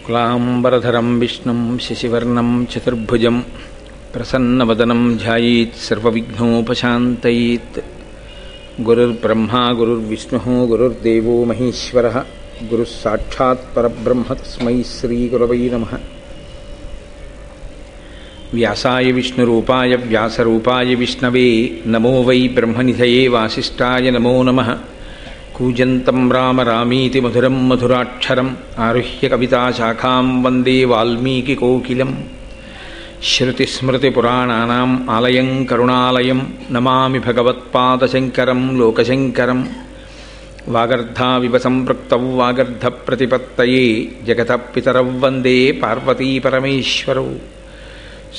క్లాంబరధరం విష్ణుం శశివర్ణం చతుర్భుజం ప్రసన్నవదనం ధ్యాయేత్ సర్వవిఘ్నోపశాంతయేత్. గురుర్బ్రహ్మా గురుర్విష్ణుః గురుర్దేవో మహేశ్వరః గురుః సాక్షాత్ పరబ్రహ్మ తస్మై శ్రీగురవై నమః. వ్యాసాయ విష్ణురూపాయ వ్యాసరూపాయ విష్ణవే నమో వై బ్రహ్మనిధయే వాసిష్ఠాయ నమో నమః. కూజంతం రామ రామీతి మధురం మధురాక్షరం ఆరుహ్య కవితాశాఖాం వందే వాల్మీకికోకిలం. శ్రుతిస్మృతిపురాణానాం ఆలయం కరుణాలయం నమామి భగవత్పాదశంకరం లోకశంకరం. వాగర్ధావివ సంపృక్తౌ వాగర్ధప్రతిపత్తయే జగతః పితరౌ వందే పార్వతీపరమేశ్వరౌ.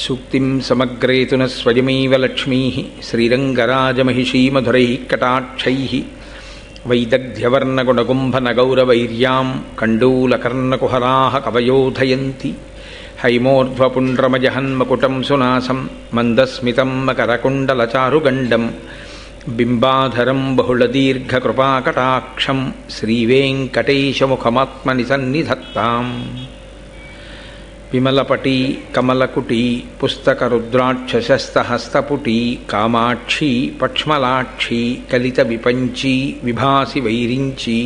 సూక్తిం సమగ్రేతున స్వయమైవ లక్ష్మీః శ్రీరంగరాజమహిషీమధురైః కటాక్షైః. వైదగ్ధ్యవర్ణగుణగుంభనగౌరవైర్యాం కండూలకర్ణకుహరాः కవయోధయంతి. హైమోర్ధ్వపుండ్రమజహన్మకుటం సునాసం మందస్మితం మకరకుండలచారుగండం. బింబాధరం బహుళదీర్ఘకృపాకటాక్షం శ్రీవేంకటేశముఖమాత్మని సన్నిధత్తాం. విమలపటీ కమలకుటీ పుస్తకరుద్రాక్షశస్తహస్తపుటీ కామాక్షీ పక్ష్మలాక్షీ కలిత విపంచీ విభాసి వైరించీ.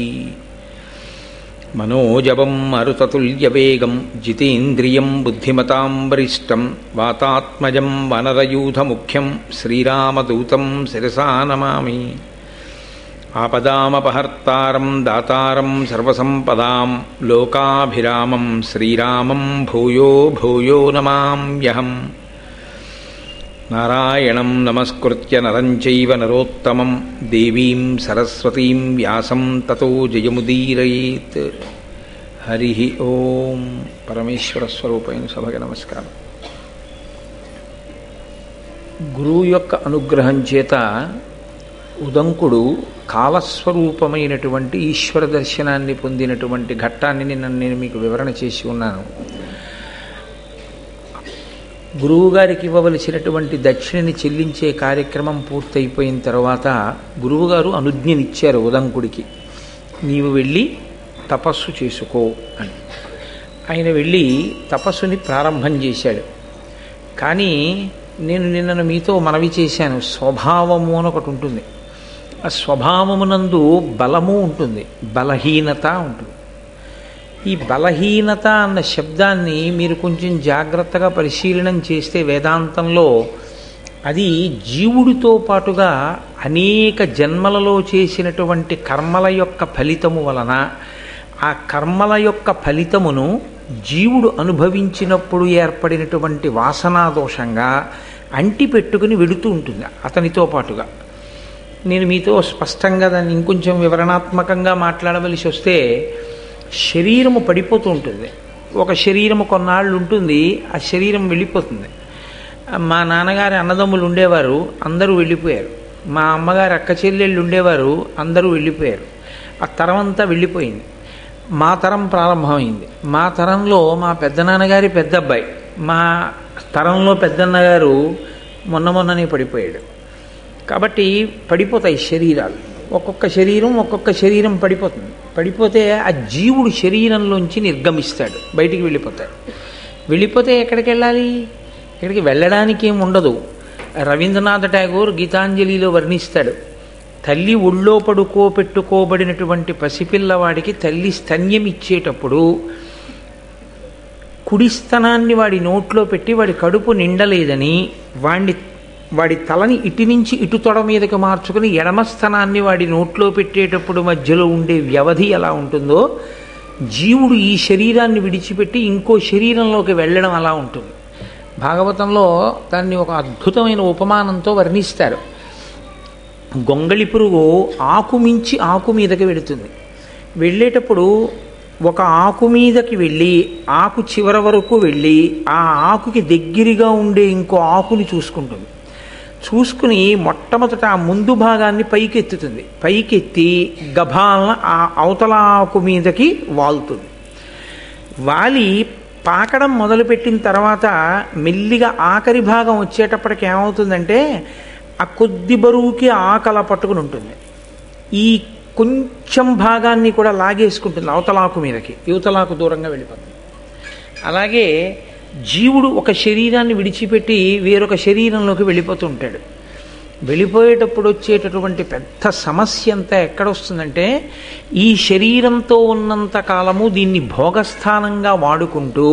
మనోజవం మరుతతుల్యవేగం జితేంద్రియం బుద్ధిమతాం వరిష్టం వాతాత్మజం వనరయూథముఖ్యం శ్రీరామదూతం శిరసా నమామి. ఆపదామపహర్తారం దాతారం సర్వసంపదాం లోకాభిరామం శ్రీరామం భూయో భూయో నమామ్యహం. నారాయణం నమస్కృత్య నరం చైవ నరోత్తమం దేవీం సరస్వతీం వ్యాసం తతో జయముదీరయేత్. హరి ఓం. పరమేశ్వర స్వరూపైన సభకి నమస్కారం. గురువు యొక్క అనుగ్రహం చేత ఉదంకుడు కాలస్వరూపమైనటువంటి ఈశ్వర దర్శనాన్ని పొందినటువంటి ఘట్టాన్ని నేను మీకు వివరణ చేసి ఉన్నాను. గురువుగారికి ఇవ్వవలసినటువంటి దక్షిణని చెల్లించే కార్యక్రమం పూర్తయిపోయిన తర్వాత గురువుగారు అనుజ్ఞనిచ్చారు ఉదంకుడికి, నీవు వెళ్ళి తపస్సు చేసుకో అని. ఆయన వెళ్ళి తపస్సుని ప్రారంభం చేశాడు. కానీ నేను నిన్న మీతో మనవి చేశాను, స్వభావము అని ఒకటి ఉంటుంది. ఆ స్వభావమునందు బలము ఉంటుంది, బలహీనత ఉంటుంది. ఈ బలహీనత అన్న శబ్దాన్ని మీరు కొంచెం జాగ్రత్తగా పరిశీలనం చేస్తే వేదాంతంలో అది జీవుడితో పాటుగా అనేక జన్మలలో చేసినటువంటి కర్మల యొక్క ఫలితము వలన ఆ కర్మల యొక్క ఫలితమును జీవుడు అనుభవించినప్పుడు ఏర్పడినటువంటి వాసనాదోషంగా అంటిపెట్టుకుని వెడుతూ ఉంటుంది అతనితో పాటుగా. నేను మీతో స్పష్టంగా దాన్ని ఇంకొంచెం వివరణాత్మకంగా మాట్లాడవలసి వస్తే, శరీరము పడిపోతూ ఉంటుంది. ఒక శరీరము కొన్నాళ్ళు ఉంటుంది, ఆ శరీరం వెళ్ళిపోతుంది. మా నాన్నగారి అన్నదమ్ములు ఉండేవారు, అందరూ వెళ్ళిపోయారు. మా అమ్మగారి అక్క చెల్లెళ్ళు ఉండేవారు, అందరూ వెళ్ళిపోయారు. ఆ తరం అంతా వెళ్ళిపోయింది. మా తరం ప్రారంభమైంది. మా తరంలో మా పెద్దనాన్నగారి పెద్ద అబ్బాయి, మా తరంలో పెద్దన్నగారు మొన్ననే పడిపోయాడు. కాబట్టి పడిపోతాయి శరీరాలు. ఒక్కొక్క శరీరం పడిపోతుంది. పడిపోతే ఆ జీవుడు శరీరంలోంచి నిర్గమిస్తాడు, బయటికి వెళ్ళిపోతాడు. వెళ్ళిపోతే ఎక్కడికి వెళ్ళాలి? ఎక్కడికి వెళ్ళడానికి ఏమి ఉండదు. రవీంద్రనాథ్ ఠాగూర్ గీతాంజలిలో వర్ణిస్తాడు, తల్లి ఒళ్ళో పడుకోబెట్టుకోబడినటువంటి పసిపిల్లవాడికి తల్లి స్తన్యం ఇచ్చేటప్పుడు కుడి స్తనాన్ని వాడి నోట్లో పెట్టి వాడి కడుపు నిండలేదని వాడి తలని ఇటు నుంచి ఇటు తొడ మీదకి మార్చుకుని ఎడమ స్థనాన్ని వాడి నోట్లో పెట్టేటప్పుడు మధ్యలో ఉండే వ్యవధి ఎలా ఉంటుందో, జీవుడు ఈ శరీరాన్ని విడిచిపెట్టి ఇంకో శరీరంలోకి వెళ్ళడం అలా ఉంటుంది. భాగవతంలో దాన్ని ఒక అద్భుతమైన ఉపమానంతో వర్ణిస్తారు. గొంగళి పురుగు ఆకు మించి ఆకు మీదకి వెళుతుంది. వెళ్ళేటప్పుడు ఒక ఆకు మీదకి వెళ్ళి ఆకు చివరి వరకు వెళ్ళి ఆ ఆకుకి దగ్గరగా ఉండే ఇంకో ఆకుని చూసుకుంటుంది. చూసుకుని మొట్టమొదట ఆ ముందు భాగాన్ని పైకెత్తుతుంది. పైకెత్తి గభాలన ఆ అవతల ఆకు మీదకి వాలుతుంది. వాలి పాకడం మొదలుపెట్టిన తర్వాత మెల్లిగా ఆఖరి భాగం వచ్చేటప్పటికి ఏమవుతుందంటే ఆ కొద్ది బరువుకి ఆకల పట్టుకుని ఉంటుంది. ఈ కొంచెం భాగాన్ని కూడా లాగేసుకుంటుంది అవతలాకు మీదకి, యువతలాకు దూరంగా వెళ్ళిపోతుంది. అలాగే జీవుడు ఒక శరీరాన్ని విడిచిపెట్టి వేరొక శరీరంలోకి వెళ్ళిపోతూ ఉంటాడు. వెళ్ళిపోయేటప్పుడు వచ్చేటటువంటి పెద్ద సమస్య అంతా ఎక్కడొస్తుందంటే, ఈ శరీరంతో ఉన్నంత కాలము దీన్ని భోగస్థానంగా వాడుకుంటూ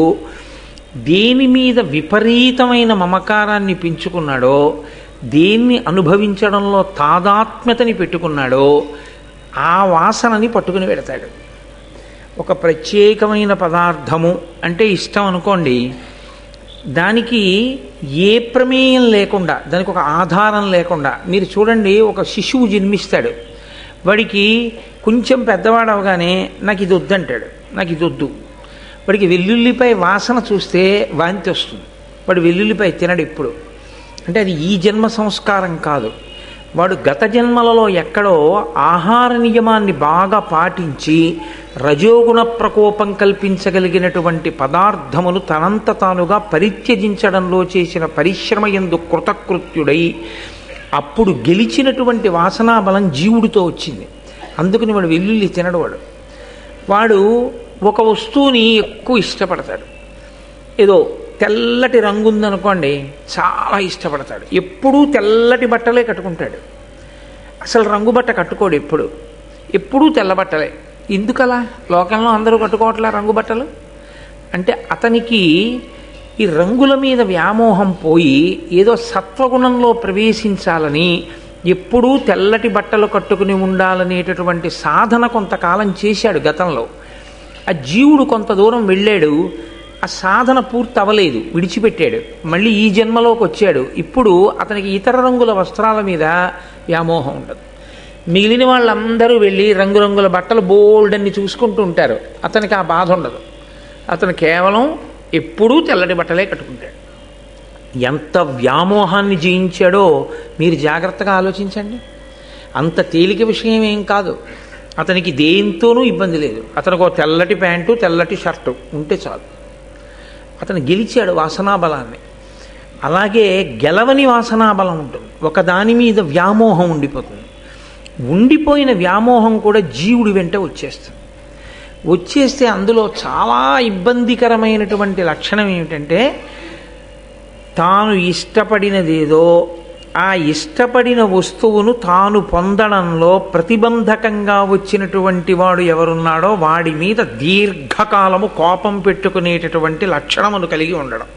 దేని మీద విపరీతమైన మమకారాన్ని పెంచుకున్నాడో, దేన్ని అనుభవించడంలో తాదాత్మ్యతని పెట్టుకున్నాడో ఆ వాసనని పట్టుకుని పెడతాడు. ఒక ప్రత్యేకమైన పదార్థము అంటే ఇష్టం అనుకోండి, దానికి ఏ ప్రమేయం లేకుండా, దానికి ఒక ఆధారం లేకుండా, మీరు చూడండి, ఒక శిశువు జన్మిస్తాడు, వాడికి కొంచెం పెద్దవాడు అవగానే నాకు ఇది వద్దంటాడు, నాకు ఇది వద్దు. వాడికి వెల్లుల్లిపై వాసన చూస్తే వాంతి వస్తుంది, వాడు వెల్లుల్లిపై తినడు ఇప్పుడు. అంటే అది ఈ జన్మ సంస్కారం కాదు, వాడు గత జన్మలలో ఎక్కడో ఆహార నియమాన్ని బాగా పాటించి రజోగుణ ప్రకోపం కల్పించగలిగినటువంటి పదార్థమును తనంత తానుగా పరిత్యజించడంలో చేసిన పరిశ్రమ యందు కృతకృత్యుడై అప్పుడు గెలిచినటువంటి వాసనాబలం జీవుడితో వచ్చింది. అందుకని వాడు వెల్లుల్లి తినడు. వాడు ఒక వస్తువుని ఎక్కువ ఇష్టపడతాడు. ఏదో తెల్లటి రంగు ఉందనుకోండి, చాలా ఇష్టపడతాడు. ఎప్పుడూ తెల్లటి బట్టలే కట్టుకుంటాడు, అసలు రంగు బట్ట కట్టుకోడు. ఎప్పుడూ తెల్ల బట్టలే. ఎందుకలా? లోకంలో అందరూ కట్టుకోవట్లే రంగు బట్టలు. అంటే అతనికి ఈ రంగుల మీద వ్యామోహం పోయి ఏదో సత్వగుణంలో ప్రవేశించాలని ఎప్పుడూ తెల్లటి బట్టలు కట్టుకుని ఉండాలనేటటువంటి సాధన కొంతకాలం చేశాడు గతంలో. ఆ జీవుడు కొంత దూరం వెళ్ళాడు, ఆ సాధన పూర్తి అవ్వలేదు, విడిచిపెట్టాడు. మళ్ళీ ఈ జన్మలోకి వచ్చాడు. ఇప్పుడు అతనికి ఇతర రంగుల వస్త్రాల మీద వ్యామోహం ఉండదు. మిగిలిన వాళ్ళందరూ వెళ్ళి రంగురంగుల బట్టలు బోల్డన్ని చూసుకుంటూ ఉంటారు, అతనికి ఆ బాధ ఉండదు. అతను కేవలం ఎప్పుడూ తెల్లటి బట్టలే కట్టుకుంటాడు. ఎంత వ్యామోహాన్ని జయించాడో మీరు జాగ్రత్తగా ఆలోచించండి. అంత తేలిక విషయం ఏం కాదు. అతనికి దేంతోనూ ఇబ్బంది లేదు. అతనికి ఒక తెల్లటి ప్యాంటు, తెల్లటి షర్టు ఉంటే చాలు. అతను గెలిచాడు వాసనాబలాన్ని. అలాగే గెలవని వాసనాబలం ఉంటుంది, ఒకదాని మీద వ్యామోహం ఉండిపోతుంది. ఉండిపోయిన వ్యామోహం కూడా జీవుడి వెంట వచ్చేస్తే అందులో చాలా ఇబ్బందికరమైనటువంటి లక్షణం ఏమిటంటే, తాను ఇష్టపడినదేదో ఆ ఇష్టపడిన వస్తువును తాను పొందడంలో ప్రతిబంధకంగా వచ్చినటువంటి వాడు ఎవరున్నాడో వాడి మీద దీర్ఘకాలము కోపం పెట్టుకునేటటువంటి లక్షణమును కలిగి ఉండడం.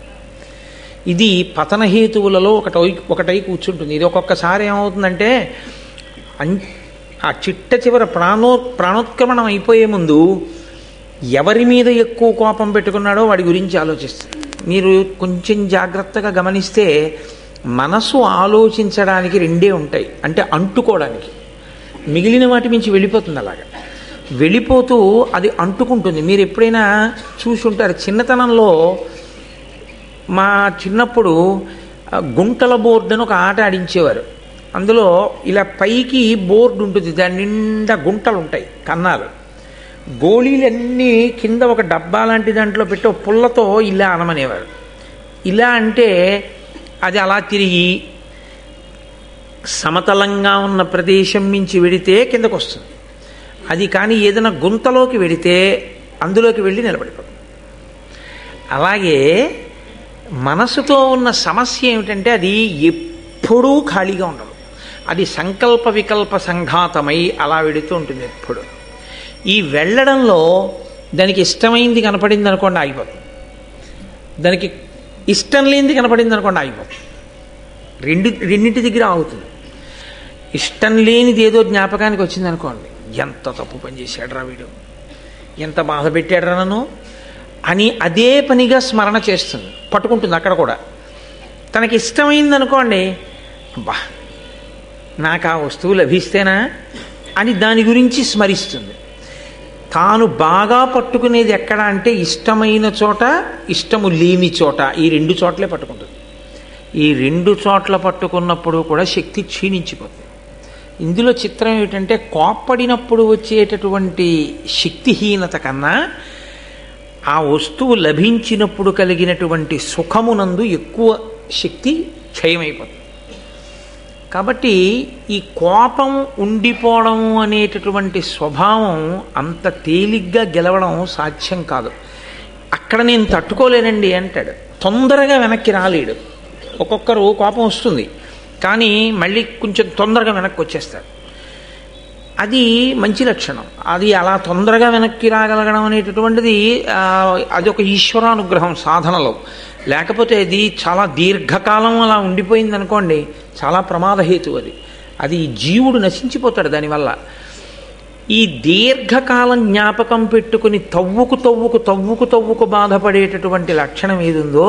ఇది పతనహేతువులలో ఒకటై కూర్చుంటుంది. ఇది ఒక్కొక్కసారి ఏమవుతుందంటే, ఆ చిట్ట చివర ప్రాణోత్క్రమణం అయిపోయే ముందు ఎవరి మీద ఎక్కువ కోపం పెట్టుకున్నాడో వాడి గురించి ఆలోచిస్తుంది. మీరు కొంచెం జాగ్రత్తగా గమనిస్తే మనసు ఆలోచించడానికి రెండే ఉంటాయి, అంటే అంటుకోవడానికి. మిగిలిన వాటి మించి వెళ్ళిపోతుంది. అలాగా వెళ్ళిపోతూ అది అంటుకుంటుంది. మీరు ఎప్పుడైనా చూసి ఉంటారు, చిన్నతనంలో మా చిన్నప్పుడు గుంటల బోర్డు అని ఒక ఆట ఆడించేవారు. అందులో ఇలా పైకి బోర్డు ఉంటుంది, దాని నిండా గుంటలు ఉంటాయి, కన్నాలు. గోళీలన్నీ కింద ఒక డబ్బా లాంటి దాంట్లో పెట్టి ఒక పుల్లతో ఇలా అనమనేవారు. ఇలా అంటే అది అలా తిరిగి సమతలంగా ఉన్న ప్రదేశం నుంచి వెడితే కిందకు వస్తుంది. అది కానీ ఏదైనా గుంతలోకి వెడితే అందులోకి వెళ్ళి నిలబడిపోతుంది. అలాగే మనసుతో ఉన్న సమస్య ఏమిటంటే, అది ఎప్పుడూ ఖాళీగా ఉండదు. అది సంకల్ప వికల్ప సంఘాతమై అలా వెడుతూ ఉంటుంది ఎప్పుడు. ఈ వెళ్ళడంలో దానికి ఇష్టమైంది కనపడింది అనుకోండి ఆగిపోతుంది, దానికి ఇష్టం లేనిది కనపడింది అనుకోండి ఆగిపోతుంది. రెండింటి దగ్గర ఆగుతుంది. ఇష్టం లేనిది ఏదో జ్ఞాపకానికి వచ్చింది అనుకోండి, ఎంత తప్పు పని చేశాడురా వీడు, ఎంత బాధ పెట్టాడురా నన్ను అని అదే పనిగా స్మరణ చేస్తుంది, పట్టుకుంటుంది. అక్కడ కూడా తనకి ఇష్టమైంది అనుకోండి, అబ్బా నాకు ఆ వస్తువు లభిస్తేనా అని దాని గురించి స్మరిస్తుంది. తాను బాగా పట్టుకునేది ఎక్కడ అంటే, ఇష్టమైన చోట, ఇష్టము లేని చోట, ఈ రెండు చోట్లే పట్టుకుంటుంది. ఈ రెండు చోట్ల పట్టుకున్నప్పుడు కూడా శక్తి క్షీణించిపోతుంది. ఇందులో చిత్రం ఏమిటంటే, కోప్పడినప్పుడు వచ్చేటటువంటి శక్తిహీనత కన్నా ఆ వస్తువు లభించినప్పుడు కలిగినటువంటి సుఖమునందు ఎక్కువ శక్తి క్షయమైపోతుంది. కాబట్టి ఈ కోపం ఉండిపోవడం అనేటటువంటి స్వభావం అంత తేలిగ్గా గెలవడం సాధ్యం కాదు. అక్కడ నేను తట్టుకోలేనండి అంటాడు. తొందరగా వెనక్కి రాలేడు. ఒక్కొక్కరు కోపం వస్తుంది, కానీ మళ్ళీ కొంచెం తొందరగా వెనక్కి వచ్చేస్తాడు. అది మంచి లక్షణం. అది అలా తొందరగా వెనక్కి రాగలగడం అనేటటువంటిది అది ఒక ఈశ్వరానుగ్రహం సాధనలో. లేకపోతే అది చాలా దీర్ఘకాలం అలా ఉండిపోయింది అనుకోండి, చాలా ప్రమాదహేతు. అది జీవుడు నశించిపోతాడు దానివల్ల. ఈ దీర్ఘకాలం జ్ఞాపకం పెట్టుకుని తవ్వుకు బాధపడేటటువంటి లక్షణం ఏది ఉందో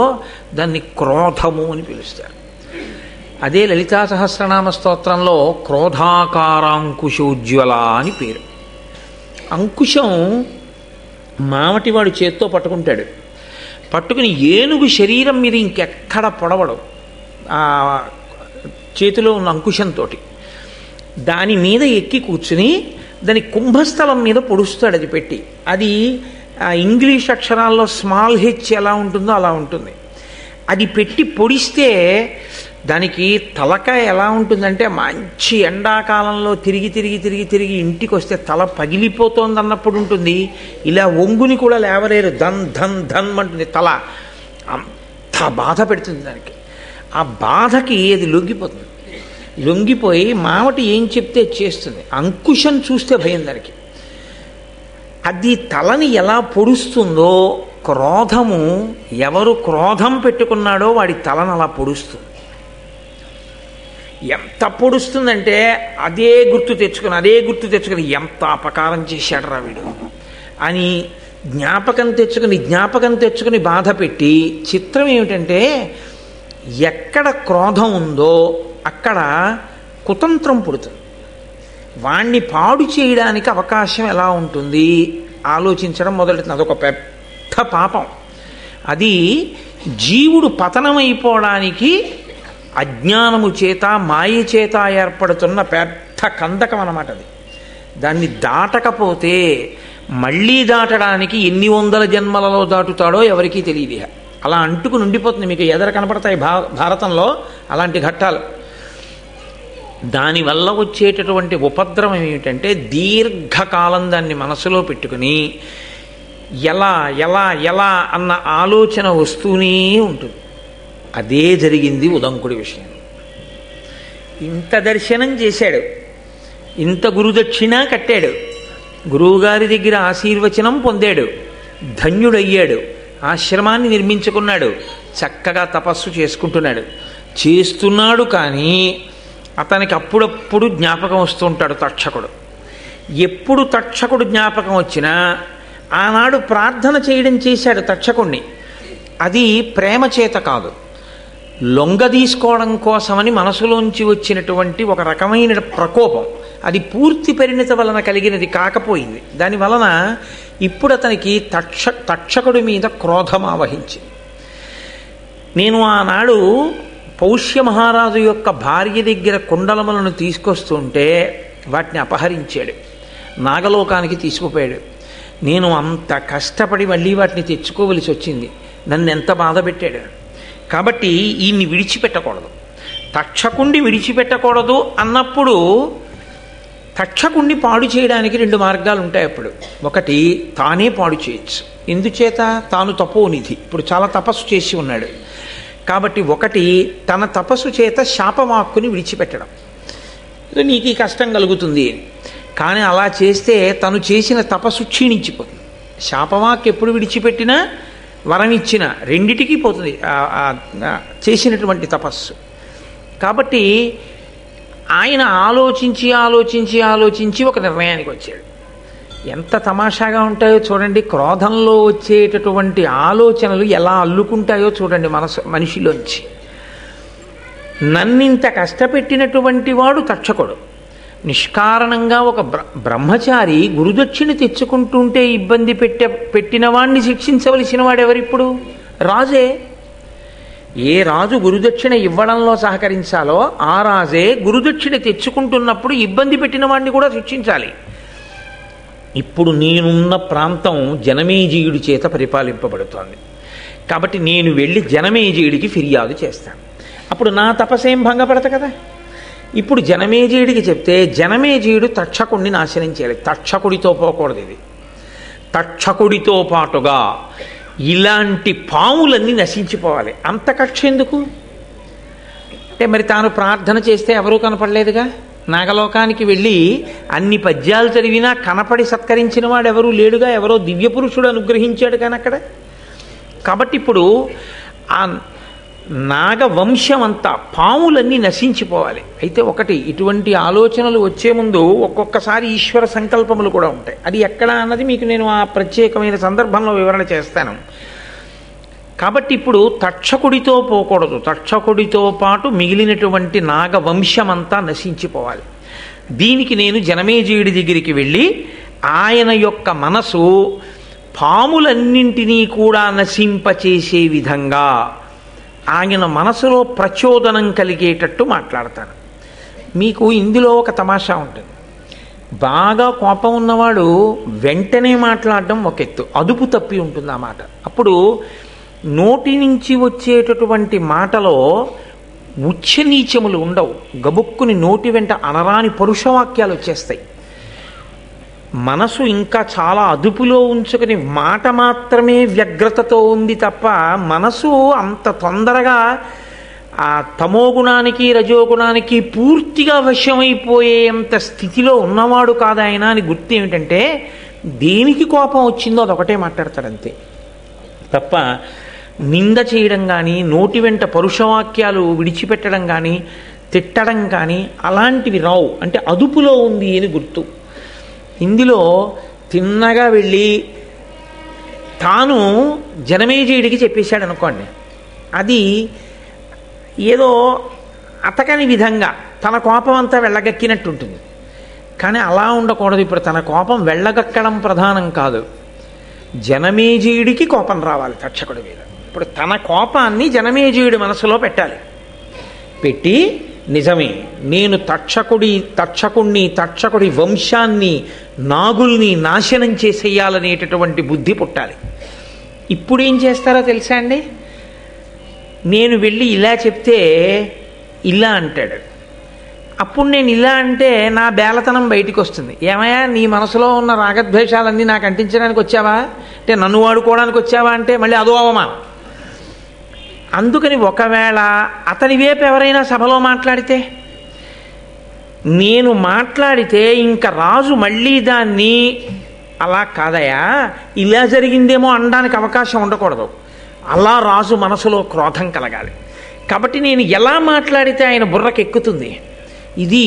దాన్ని క్రోధము అని పిలుస్తారు. అదే లలితా సహస్రనామ స్తోత్రంలో క్రోధాకారాంకుశోజ్వల అని పేరు. అంకుశం మావటివాడు చేత్తో పట్టుకుంటాడు. పట్టుకుని ఏనుగు శరీరం మీద ఇంకెక్కడ పొడవడు ఆ చేతిలో ఉన్న అంకుశంతో. దాని మీద ఎక్కి కూర్చుని దాని కుంభస్థలం మీద పొడుస్తాడు అది పెట్టి. అది ఇంగ్లీష్ అక్షరాల్లో స్మాల్ హెచ్ ఎలా ఉంటుందో అలా ఉంటుంది. అది పెట్టి పొడిస్తే దానికి తలకాయ ఎలా ఉంటుందంటే, మంచి ఎండాకాలంలో తిరిగి ఇంటికి వస్తే తల పగిలిపోతోంది అన్నప్పుడు ఉంటుంది. ఇలా ఒంగుని కూడా లేవలేరు, ధన్ ధన్ ధన్ అంటుంది తల. అంత బాధ పెడుతుంది దానికి. ఆ బాధకి అది లొంగిపోయి మావటి ఏం చెప్తే చేస్తుంది. అంకుశం చూస్తే భయం దానికి. అది తలని ఎలా పొడుస్తుందో, క్రోధము ఎవరు క్రోధం పెట్టుకున్నాడో వాడి తలను అలా పొడుస్తుంది. ఎంత పొడుస్తుందంటే అదే గుర్తు తెచ్చుకుని ఎంత అపకారం చేశాడరా వీడు అని జ్ఞాపకం తెచ్చుకుని బాధ పెట్టి. చిత్రం ఏమిటంటే, ఎక్కడ క్రోధం ఉందో అక్కడ కుతంత్రం పుడుతుంది. వాణ్ణి పాడు చేయడానికి అవకాశం ఎలా ఉంటుంది ఆలోచించడం మొదలెడుతుంది. అదొక పెద్ద పాపం. అది జీవుడు పతనమైపోవడానికి అజ్ఞానము చేత మాయ చేత ఏర్పడుతున్న పెద్ద కందకం అన్నమాట అది. దాన్ని దాటకపోతే మళ్ళీ దాటడానికి ఎన్ని వందల జన్మలలో దాటుతాడో ఎవరికీ తెలియదు. అలా అంటుకుని ఉండిపోతుంది. మీకు ఎదర కనపడతాయి భారతంలో అలాంటి ఘట్టాలు. దానివల్ల వచ్చేటటువంటి ఉపద్రవం ఏమిటంటే, దీర్ఘకాలం దాన్ని మనసులో పెట్టుకుని ఎలా ఎలా ఎలా అన్న ఆలోచన వస్తూనే ఉంటుంది. అదే జరిగింది ఉదంకుడి విషయం. ఇంత దర్శనం చేశాడు, ఇంత గురుదక్షిణ కట్టాడు, గురువుగారి దగ్గర ఆశీర్వచనం పొందాడు, ధన్యుడయ్యాడు, ఆశ్రమాన్ని నిర్మించుకున్నాడు, చక్కగా తపస్సు చేస్తున్నాడు. కానీ అతనికి అప్పుడప్పుడు జ్ఞాపకం వస్తూ ఉంటాడు తక్షకుడు. ఎప్పుడు తక్షకుడు జ్ఞాపకం వచ్చినా ఆనాడు ప్రార్థన చేయడం చేశాడు తక్షకుణ్ణి. అది ప్రేమ చేత కాదు, లొంగ తీసుకోవడం కోసమని మనసులోంచి వచ్చినటువంటి ఒక రకమైన ప్రకోపం. అది పూర్తి పరిణిత వలన కలిగినది కాకపోయింది. దానివలన ఇప్పుడు అతనికి తక్షకుడి మీద క్రోధం ఆవహించింది. నేను ఆనాడు పౌష్య మహారాజు యొక్క భార్య దగ్గర కుండలములను తీసుకొస్తుంటే వాటిని అపహరించాడు, నాగలోకానికి తీసుకుపోయాడు. నేను అంత కష్టపడి మళ్ళీ వాటిని తెచ్చుకోవలసి వచ్చింది. నన్ను ఎంత బాధ పెట్టాడు. కాబట్టి ఈయన్ని విడిచిపెట్టకూడదు, తక్షకుణ్ణి విడిచిపెట్టకూడదు అన్నప్పుడు తక్షకుణ్ణి పాడు చేయడానికి రెండు మార్గాలు ఉంటాయి. అప్పుడు ఒకటి, తానే పాడు చేయొచ్చు. ఎందుచేత? తాను తపోనిధి, ఇప్పుడు చాలా తపస్సు చేసి ఉన్నాడు కాబట్టి. ఒకటి, తన తపస్సు చేత శాపవాక్కుని విడిచిపెట్టడం. నీకు ఈ కష్టం కలుగుతుంది అని. కానీ అలా చేస్తే తను చేసిన తపస్సు క్షీణించిపోతుంది. శాపవాక్ ఎప్పుడు విడిచిపెట్టినా వరం ఇచ్చిన రెండిటికీ పోతుంది చేసినటువంటి తపస్సు. కాబట్టి ఆయన ఆలోచించి ఒక నిర్ణయానికి వచ్చాడు. ఎంత తమాషాగా ఉంటాయో చూడండి. క్రోధంలో వచ్చేటటువంటి ఆలోచనలు ఎలా అల్లుకుంటాయో చూడండి మనిషిలోంచి. నన్నింత కష్టపెట్టినటువంటి వాడు తక్షకుడు. నిష్కారణంగా ఒక బ్రహ్మచారి గురుదక్షిణ తెచ్చుకుంటుంటే ఇబ్బంది పెట్టిన వాడిని శిక్షించవలసిన వాడు ఎవరిప్పుడు? రాజే. ఏ రాజు గురుదక్షిణ ఇవ్వడంలో సహకరించాలో ఆ రాజే గురుదక్షిణ తెచ్చుకుంటున్నప్పుడు ఇబ్బంది పెట్టిన వాడిని కూడా శిక్షించాలి. ఇప్పుడు నేనున్న ప్రాంతం జనమేజయుడి చేత పరిపాలింపబడుతోంది కాబట్టి నేను వెళ్ళి జనమేజయుడికి ఫిర్యాదు చేస్తాను. అప్పుడు నా తపస్సేం భంగపడదు కదా. ఇప్పుడు జనమేజయుడికి చెప్తే జనమేజయుడు తక్షకుడిని నాశనం చేయాలి. తక్షకుడితో పోకూడదు ఇది. తక్షకుడితో పాటుగా ఇలాంటి పాములన్నీ నశించిపోవాలి. అంత కక్ష ఎందుకు అంటే మరి తాను ప్రార్థన చేస్తే ఎవరూ కనపడలేదుగా. నాగలోకానికి వెళ్ళి అన్ని పద్యాలు చదివినా కనపడి సత్కరించిన వాడు ఎవరూ లేడుగా. ఎవరో దివ్యపురుషుడు అనుగ్రహించాడు కానీ అక్కడ. కాబట్టి ఇప్పుడు ఆ నాగవంశం అంతా పాములన్నీ నశించిపోవాలి. అయితే ఒకటి, ఇటువంటి ఆలోచనలు వచ్చే ముందు ఒక్కొక్కసారి ఈశ్వర సంకల్పములు కూడా ఉంటాయి. అది ఎక్కడ అన్నది మీకు నేను ఆ ప్రత్యేకమైన సందర్భంలో వివరణ చేస్తాను. కాబట్టి ఇప్పుడు తక్షకుడితో పోకూడదు. తక్షకుడితో పాటు మిగిలినటువంటి నాగవంశమంతా నశించిపోవాలి. దీనికి నేను జనమేజయుడి దగ్గరికి వెళ్ళి ఆయన యొక్క మనసు పాములన్నింటినీ కూడా నశింపచేసే విధంగా ఆయన మనసులో ప్రచోదనం కలిగేటట్టు మాట్లాడతాను. మీకు ఇందులో ఒక తమాషా ఉంటుంది. బాగా కోపం ఉన్నవాడు వెంటనే మాట్లాడడం ఒక ఎత్తు, అదుపు తప్పి ఉంటుంది ఆ మాట. అప్పుడు నోటి నుంచి వచ్చేటటువంటి మాటలో ఉచ్చనీచములు ఉండవు. గబుక్కుని నోటి వెంట అనరాని పరుషవాక్యాలు వచ్చేస్తాయి. మనసు ఇంకా చాలా అదుపులో ఉంచుకుని మాట మాత్రమే వ్యగ్రతతో ఉంది తప్ప మనసు అంత తొందరగా ఆ తమోగుణానికి రజోగుణానికి పూర్తిగా వశమైపోయేంత స్థితిలో ఉన్నవాడు కాదు ఆయన అని గుర్తు ఏమిటంటే దేనికి కోపం వచ్చిందో అదొకటే మాట్లాడతాడంతే తప్ప నింద చేయడం కానీ నోటి వెంట పరుషవాక్యాలు విడిచిపెట్టడం కానీ తిట్టడం కానీ అలాంటివి రావు. అంటే అదుపులో ఉంది అని గుర్తు. ఇందులో తిన్నగా వెళ్ళి తాను జనమేజయుడికి చెప్పేశాడు అనుకోండి, అది ఏదో అతకని విధంగా తన కోపం అంతా వెళ్ళగక్కినట్టు ఉంటుంది. కానీ అలా ఉండకూడదు. ఇప్పుడు తన కోపం వెళ్ళగక్కడం ప్రధానం కాదు, జనమేజయుడికి కోపం రావాలి తక్షకుడి మీద. ఇప్పుడు తన కోపాన్ని జనమేజయుడి మనసులో పెట్టాలి. పెట్టి నిజమే నేను తక్షకుడి వంశాన్ని నాగుల్ని నాశనం చేసేయాలనేటటువంటి బుద్ధి పుట్టాలి. ఇప్పుడు ఏం చేస్తారో తెలుసా అండి, నేను వెళ్ళి ఇలా చెప్తే ఇలా అంటాడు. అప్పుడు నేను ఇలా అంటే నా బేలతనం బయటికి వస్తుంది. ఏమయ్యా నీ మనసులో ఉన్న రాగద్వేషాలన్నీ నాకు అంటించడానికి వచ్చావా అంటే, నన్ను వాడుకోవడానికి వచ్చావా అంటే మళ్ళీ అదో అవమానం. అందుకని ఒకవేళ అతని వైపు ఎవరైనా సభలో మాట్లాడితే, నేను మాట్లాడితే ఇంకా రాజు మళ్ళీ దాన్ని అలా కాదయా ఇలా జరిగిందేమో అనడానికి అవకాశం ఉండకూడదు. అలా రాజు మనసులో క్రోధం కలగాలి. కాబట్టి నేను ఎలా మాట్లాడితే ఆయన బుర్రకెక్కుతుంది. ఇది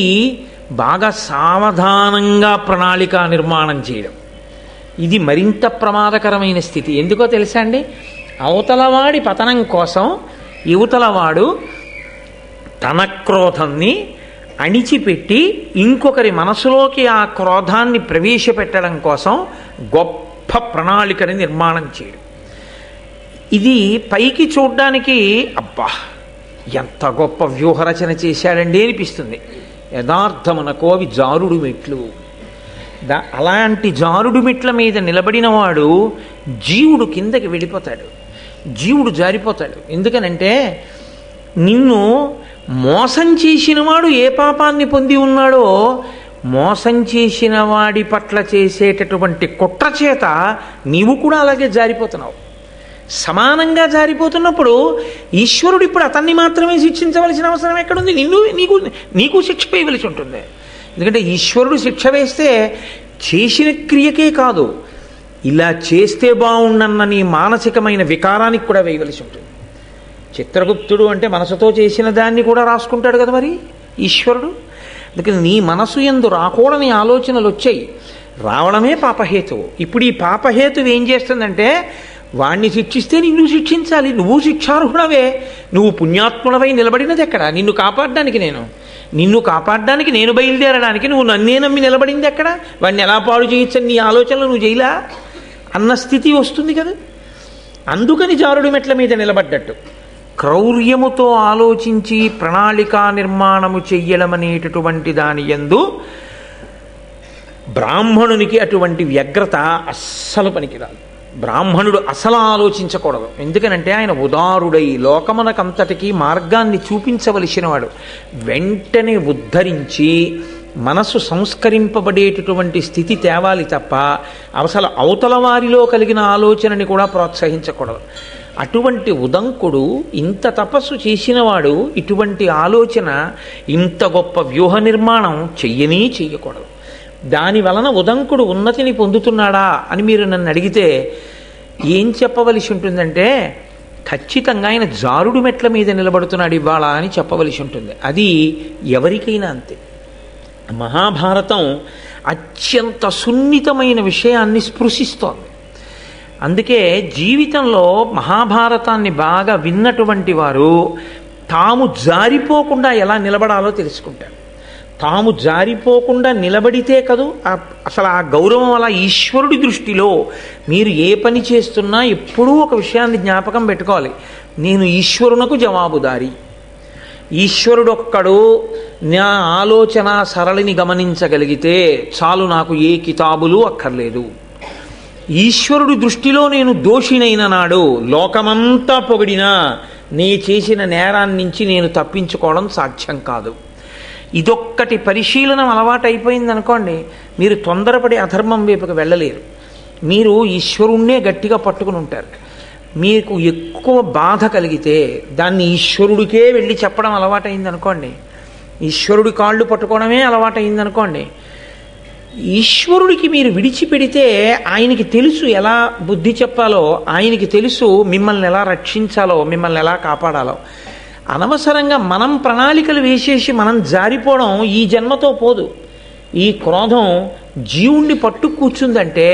బాగా సావధానంగా ప్రణాళిక నిర్మాణం చేయడం. ఇది మరింత ప్రమాదకరమైన స్థితి. ఎందుకో తెలుసా అండి, అవతలవాడి పతనం కోసం యువతలవాడు తన క్రోధాన్ని అణిచిపెట్టి ఇంకొకరి మనసులోకి ఆ క్రోధాన్ని ప్రవేశపెట్టడం కోసం గొప్ప ప్రణాళికని నిర్మాణం చేయడం. ఇది పైకి చూడ్డానికి అబ్బా ఎంత గొప్ప వ్యూహరచన చేశాడండి అనిపిస్తుంది. యథార్థమునకు అవి జారుడు మెట్లు. అలాంటి జారుడు మెట్ల మీద నిలబడిన వాడు జీవుడు కిందకి వెళ్ళిపోతాడు, జీవుడు జారిపోతాడు. ఎందుకనంటే నిన్ను మోసం చేసిన వాడు ఏ పాపాన్ని పొంది ఉన్నాడో మోసం చేసిన వాడి పట్ల చేసేటటువంటి కుట్ర చేత నీవు కూడా అలాగే జారిపోతున్నావు. సమానంగా జారిపోతున్నప్పుడు ఈశ్వరుడు ఇప్పుడు అతన్ని మాత్రమే శిక్షించవలసిన అవసరం ఎక్కడుంది? నీకు శిక్ష వేయవలసి ఉంటుంది. ఎందుకంటే ఈశ్వరుడు శిక్ష వేస్తే చేసిన క్రియకే కాదు, ఇలా చేస్తే బాగుండన్న నీ మానసికమైన వికారానికి కూడా వేయవలసి ఉంటుంది. చిత్రగుప్తుడు అంటే మనసుతో చేసిన దాన్ని కూడా రాసుకుంటాడు కదా మరి ఈశ్వరుడు. అందుకని నీ మనసు యందు రాకూడని ఆలోచనలు వచ్చాయి, రావడమే పాపహేతువు. ఇప్పుడు ఈ పాపహేతువు ఏం చేస్తుందంటే వాణ్ణి శిక్షిస్తే నిన్ను శిక్షించాలి. నువ్వు శిక్షార్హుడవే, నువ్వు పుణ్యాత్ముడవై నిలబడినది ఎక్కడ? నిన్ను కాపాడడానికి నేను బయలుదేరడానికి నువ్వు నన్నే నమ్మి నిలబడింది ఎక్కడ? వాడిని ఎలా పాడు చేయొచ్చని నీ ఆలోచనలు నువ్వు చేయలా అన్న స్థితి వస్తుంది కదా. అందుకని జారుడు మెట్ల మీద నిలబడ్డట్టు క్రౌర్యముతో ఆలోచించి ప్రణాళికా నిర్మాణము చెయ్యడం అనేటటువంటి దాని యందు బ్రాహ్మణునికి అటువంటి వ్యగ్రత అస్సలు పనికిరాదు. బ్రాహ్మణుడు అసలు ఆలోచించకూడదు. ఎందుకనంటే ఆయన ఉదారుడై లోకమునకంతటికీ మార్గాన్ని చూపించవలసిన వాడు. వెంటనే ఉద్ధరించి మనసు సంస్కరింపబడేటటువంటి స్థితి తేవాలి తప్ప అసలు అవతల వారిలో కలిగిన ఆలోచనని కూడా ప్రోత్సహించకూడదు. అటువంటి ఉదంకుడు ఇంత తపస్సు చేసినవాడు ఇటువంటి ఆలోచన, ఇంత గొప్ప వ్యూహ నిర్మాణం చెయ్యకూడదు. దాని వలన ఉదంకుడు ఉన్నతిని పొందుతున్నాడా అని మీరు నన్ను అడిగితే ఏం చెప్పవలసి ఉంటుందంటే, ఖచ్చితంగా ఆయన జారుడు మెట్ల మీద నిలబడుతున్నాడు ఇవాళ అని చెప్పవలసి ఉంటుంది. అది ఎవరికైనా అంతే. మహాభారతం అత్యంత సున్నితమైన విషయాన్ని స్పృశిస్తోంది. అందుకే జీవితంలో మహాభారతాన్ని బాగా విన్నటువంటి వారు తాము జారిపోకుండా ఎలా నిలబడాలో తెలుసుకుంటారు. తాము జారిపోకుండా నిలబడితే కదూ అసలు ఆ గౌరవం. అలా ఈశ్వరుడి దృష్టిలో మీరు ఏ పని చేస్తున్నా ఎప్పుడూ ఒక విషయాన్ని జ్ఞాపకం పెట్టుకోవాలి, నేను ఈశ్వరునకు జవాబుదారి. ఈశ్వరుడొక్కడు నా ఆలోచన సరళిని గమనించగలిగితే చాలు, నాకు ఏ కితాబులు అక్కర్లేదు. ఈశ్వరుడి దృష్టిలో నేను దోషినైన నాడు లోకమంతా పొగిడినా నే చేసిన నేరాన్నించి నేను తప్పించుకోవడం సాధ్యం కాదు. ఇదొక్కటి పరిశీలనం అలవాటు అయిపోయిందనుకోండి, మీరు తొందరపడి అధర్మం వైపుకి వెళ్ళలేరు. మీరు ఈశ్వరుణ్ణే గట్టిగా పట్టుకుని ఉంటారు. మీకు ఎక్కువ బాధ కలిగితే దాన్ని ఈశ్వరుడికే వెళ్ళి చెప్పడం అలవాటైందనుకోండి, ఈశ్వరుడి కాళ్ళు పట్టుకోవడమే అలవాటైందనుకోండి, ఈశ్వరుడికి మీరు విడిచిపెడితే ఆయనకి తెలుసు ఎలా బుద్ధి చెప్పాలో, ఆయనకి తెలుసు మిమ్మల్ని ఎలా రక్షించాలో, మిమ్మల్ని ఎలా కాపాడాలో. అనవసరంగా మనం ప్రణాళికలు వేసేసి మనం జారిపోవడం ఈ జన్మతో పోదు. ఈ క్రోధం జీవుణ్ణి పట్టు కూర్చుందంటే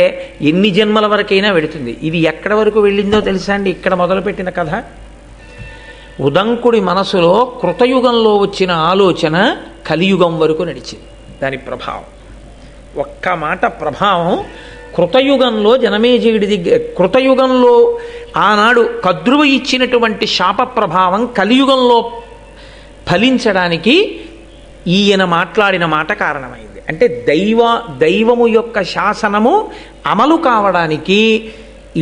ఎన్ని జన్మల వరకైనా వెళుతుంది. ఇది ఎక్కడి వరకు వెళ్ళిందో తెలుసా అండి? ఇక్కడ మొదలుపెట్టిన కథ. ఉదంకుడి మనసులో కృతయుగంలో వచ్చిన ఆలోచన కలియుగం వరకు నడిచింది. దాని ప్రభావం, ఒక్క మాట ప్రభావం కృతయుగంలో జనమేజయుడి దగ్గర, కృతయుగంలో ఆనాడు కద్రువ ఇచ్చినటువంటి శాప ప్రభావం కలియుగంలో ఫలించడానికి ఈయన మాట్లాడిన మాట కారణమైంది. అంటే దైవము యొక్క శాసనము అమలు కావడానికి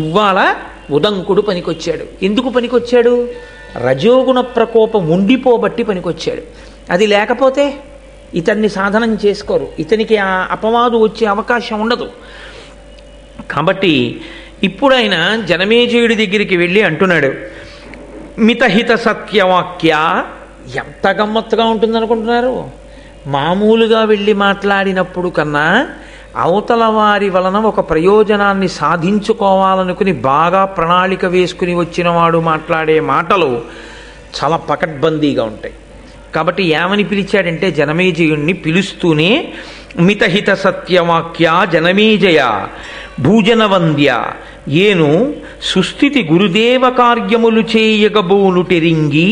ఇవాళ ఉదంకుడు పనికొచ్చాడు. ఎందుకు పనికొచ్చాడు? రజోగుణ ప్రకోపం ఉండిపోబట్టి పనికొచ్చాడు. అది లేకపోతే ఇతన్ని సాధనం చేసుకోరు, ఇతనికి ఆ అపవాదు వచ్చే అవకాశం ఉండదు. కాబట్టి ఇప్పుడు ఆయన జనమేజయుడి దగ్గరికి వెళ్ళి అంటున్నాడు, మితహిత సత్యవాక్య. ఎంత గమ్మత్తుగా ఉంటుందనుకుంటున్నారు? మామూలుగా వెళ్ళి మాట్లాడినప్పుడు కన్నా అవతల వారి వలన ఒక ప్రయోజనాన్ని సాధించుకోవాలనుకుని బాగా ప్రణాళిక వేసుకుని వచ్చిన వాడు మాట్లాడే మాటలు చాలా పకడ్బందీగా ఉంటాయి. కాబట్టి ఏమని పిలిచాడంటే, జనమేజయుణ్ణి పిలుస్తూనే మితహిత సత్యవాక్య జనమేజయ భూజనవంద్య ఏను సుస్థితి గురుదేవ కార్యములు చేయగబోనుటెరింగి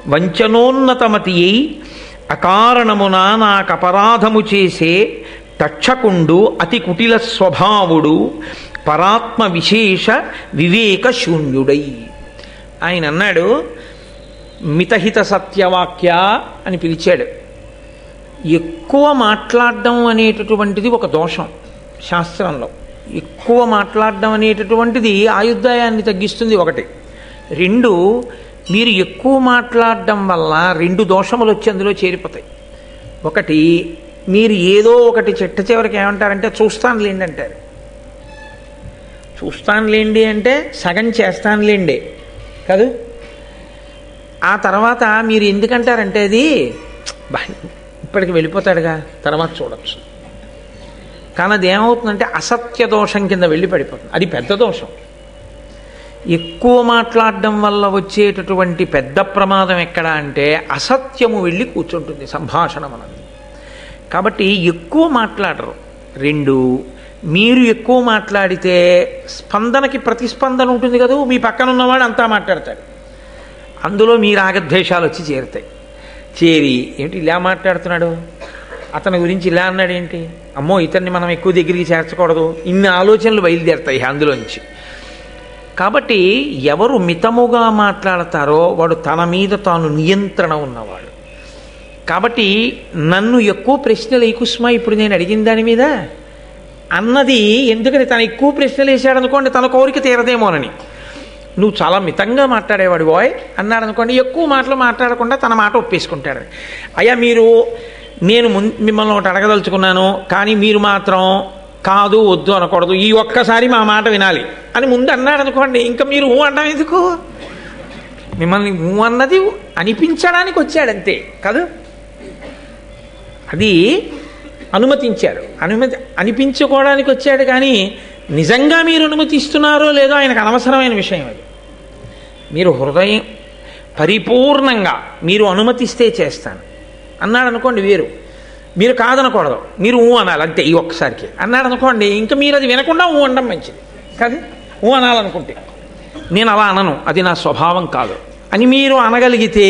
వంచనోన్నతమతి అయి అకారణమున నాకపరాధము చేసే తక్షకుండు అతి కుటిల స్వభావుడు పరాత్మ విశేష వివేక శూన్యుడై. ఆయన అన్నాడు, మితహిత సత్యవాక్య అని పిలిచాడు. ఎక్కువ మాట్లాడడం అనేటటువంటిది ఒక దోషం శాస్త్రంలో. ఎక్కువ మాట్లాడడం అనేటటువంటిది ఆయుర్దాయాన్ని తగ్గిస్తుంది, ఒకటి. రెండు, మీరు ఎక్కువ మాట్లాడడం వల్ల రెండు దోషములు వచ్చి అందులో చేరిపోతాయి. ఒకటి, మీరు ఏదో ఒకటి చిట్ట చివరికి ఏమంటారంటే చూస్తానులేండి అంటారు. చూస్తానులేండి అంటే సగం చేస్తానులేండి కాదు. ఆ తర్వాత మీరు ఎందుకంటారంటే అది ఇప్పటికి వెళ్ళిపోతాడుగా తర్వాత చూడొచ్చు. కానీ అది ఏమవుతుందంటే అసత్య దోషం కింద వెళ్ళి పడిపోతుంది. అది పెద్ద దోషం. ఎక్కువ మాట్లాడడం వల్ల వచ్చేటటువంటి పెద్ద ప్రమాదం ఎక్కడ అంటే అసత్యము వెళ్ళి కూర్చుంటుంది సంభాషణ మనది. కాబట్టి ఎక్కువ మాట్లాడరు. రెండు, మీరు ఎక్కువ మాట్లాడితే స్పందనకి ప్రతిస్పందన ఉంటుంది కదా, మీ పక్కన ఉన్నవాడు అంతా మాట్లాడతాడు, అందులో మీ రాగద్వేషాలు వచ్చి చేరుతాయి. చేరి ఏంటి ఇలా మాట్లాడుతున్నాడు, అతని గురించి ఇలా అన్నాడు ఏంటి, అమ్మో ఇతన్ని మనం ఎక్కువ దగ్గరికి చేర్చకూడదు, ఇన్ని ఆలోచనలు బయలుదేరుతాయి అందులోంచి. కాబట్టి ఎవరు మితముగా మాట్లాడతారో వాడు తన మీద తాను నియంత్రణ ఉన్నవాడు. కాబట్టి నన్ను ఎక్కువ ప్రశ్నలు కుసుమా ఇప్పుడు నేను అడిగిన దాని మీద అన్నది ఎందుకని, తను ఎక్కువ ప్రశ్నలు వేసాడు అనుకోండి తన కోరిక తీరదేమోనని. నువ్వు చాలా మితంగా మాట్లాడేవాడు బాయ్ అన్నాడు అనుకోండి, ఎక్కువ మాటలు మాట్లాడకుండా తన మాట ఒప్పేసుకుంటాడు. అయ్యా మీరు నేను మిమ్మల్ని ఒకటి అడగదలుచుకున్నాను, కానీ మీరు మాత్రం కాదు వద్దు అనకూడదు, ఈ ఒక్కసారి మా మాట వినాలి అని ముందు అన్నాడు అనుకోండి, ఇంకా మీరు ఊ అనడం ఎందుకు? మిమ్మల్ని ఊ అన్నది అనిపించడానికి వచ్చాడంతే కాదు, అది అనుమతించారు, అనిపించుకోవడానికి వచ్చాడు. కానీ నిజంగా మీరు అనుమతిస్తున్నారో లేదో ఆయనకు అనవసరమైన విషయం అది. మీరు హృదయం పరిపూర్ణంగా మీరు అనుమతిస్తే చేస్తాను అన్నాడు అనుకోండి వేరు, మీరు కాదనకూడదు, మీరు ఊ అనాలి అంతే ఈ ఒక్కసారికి అన్నాడు అనుకోండి, ఇంకా మీరు అది వినకుండా ఊ అనడం మంచిది కాదు. ఊ అనాలనుకుంటే నేను అలా అనను, అది నా స్వభావం కాదు అని మీరు అనగలిగితే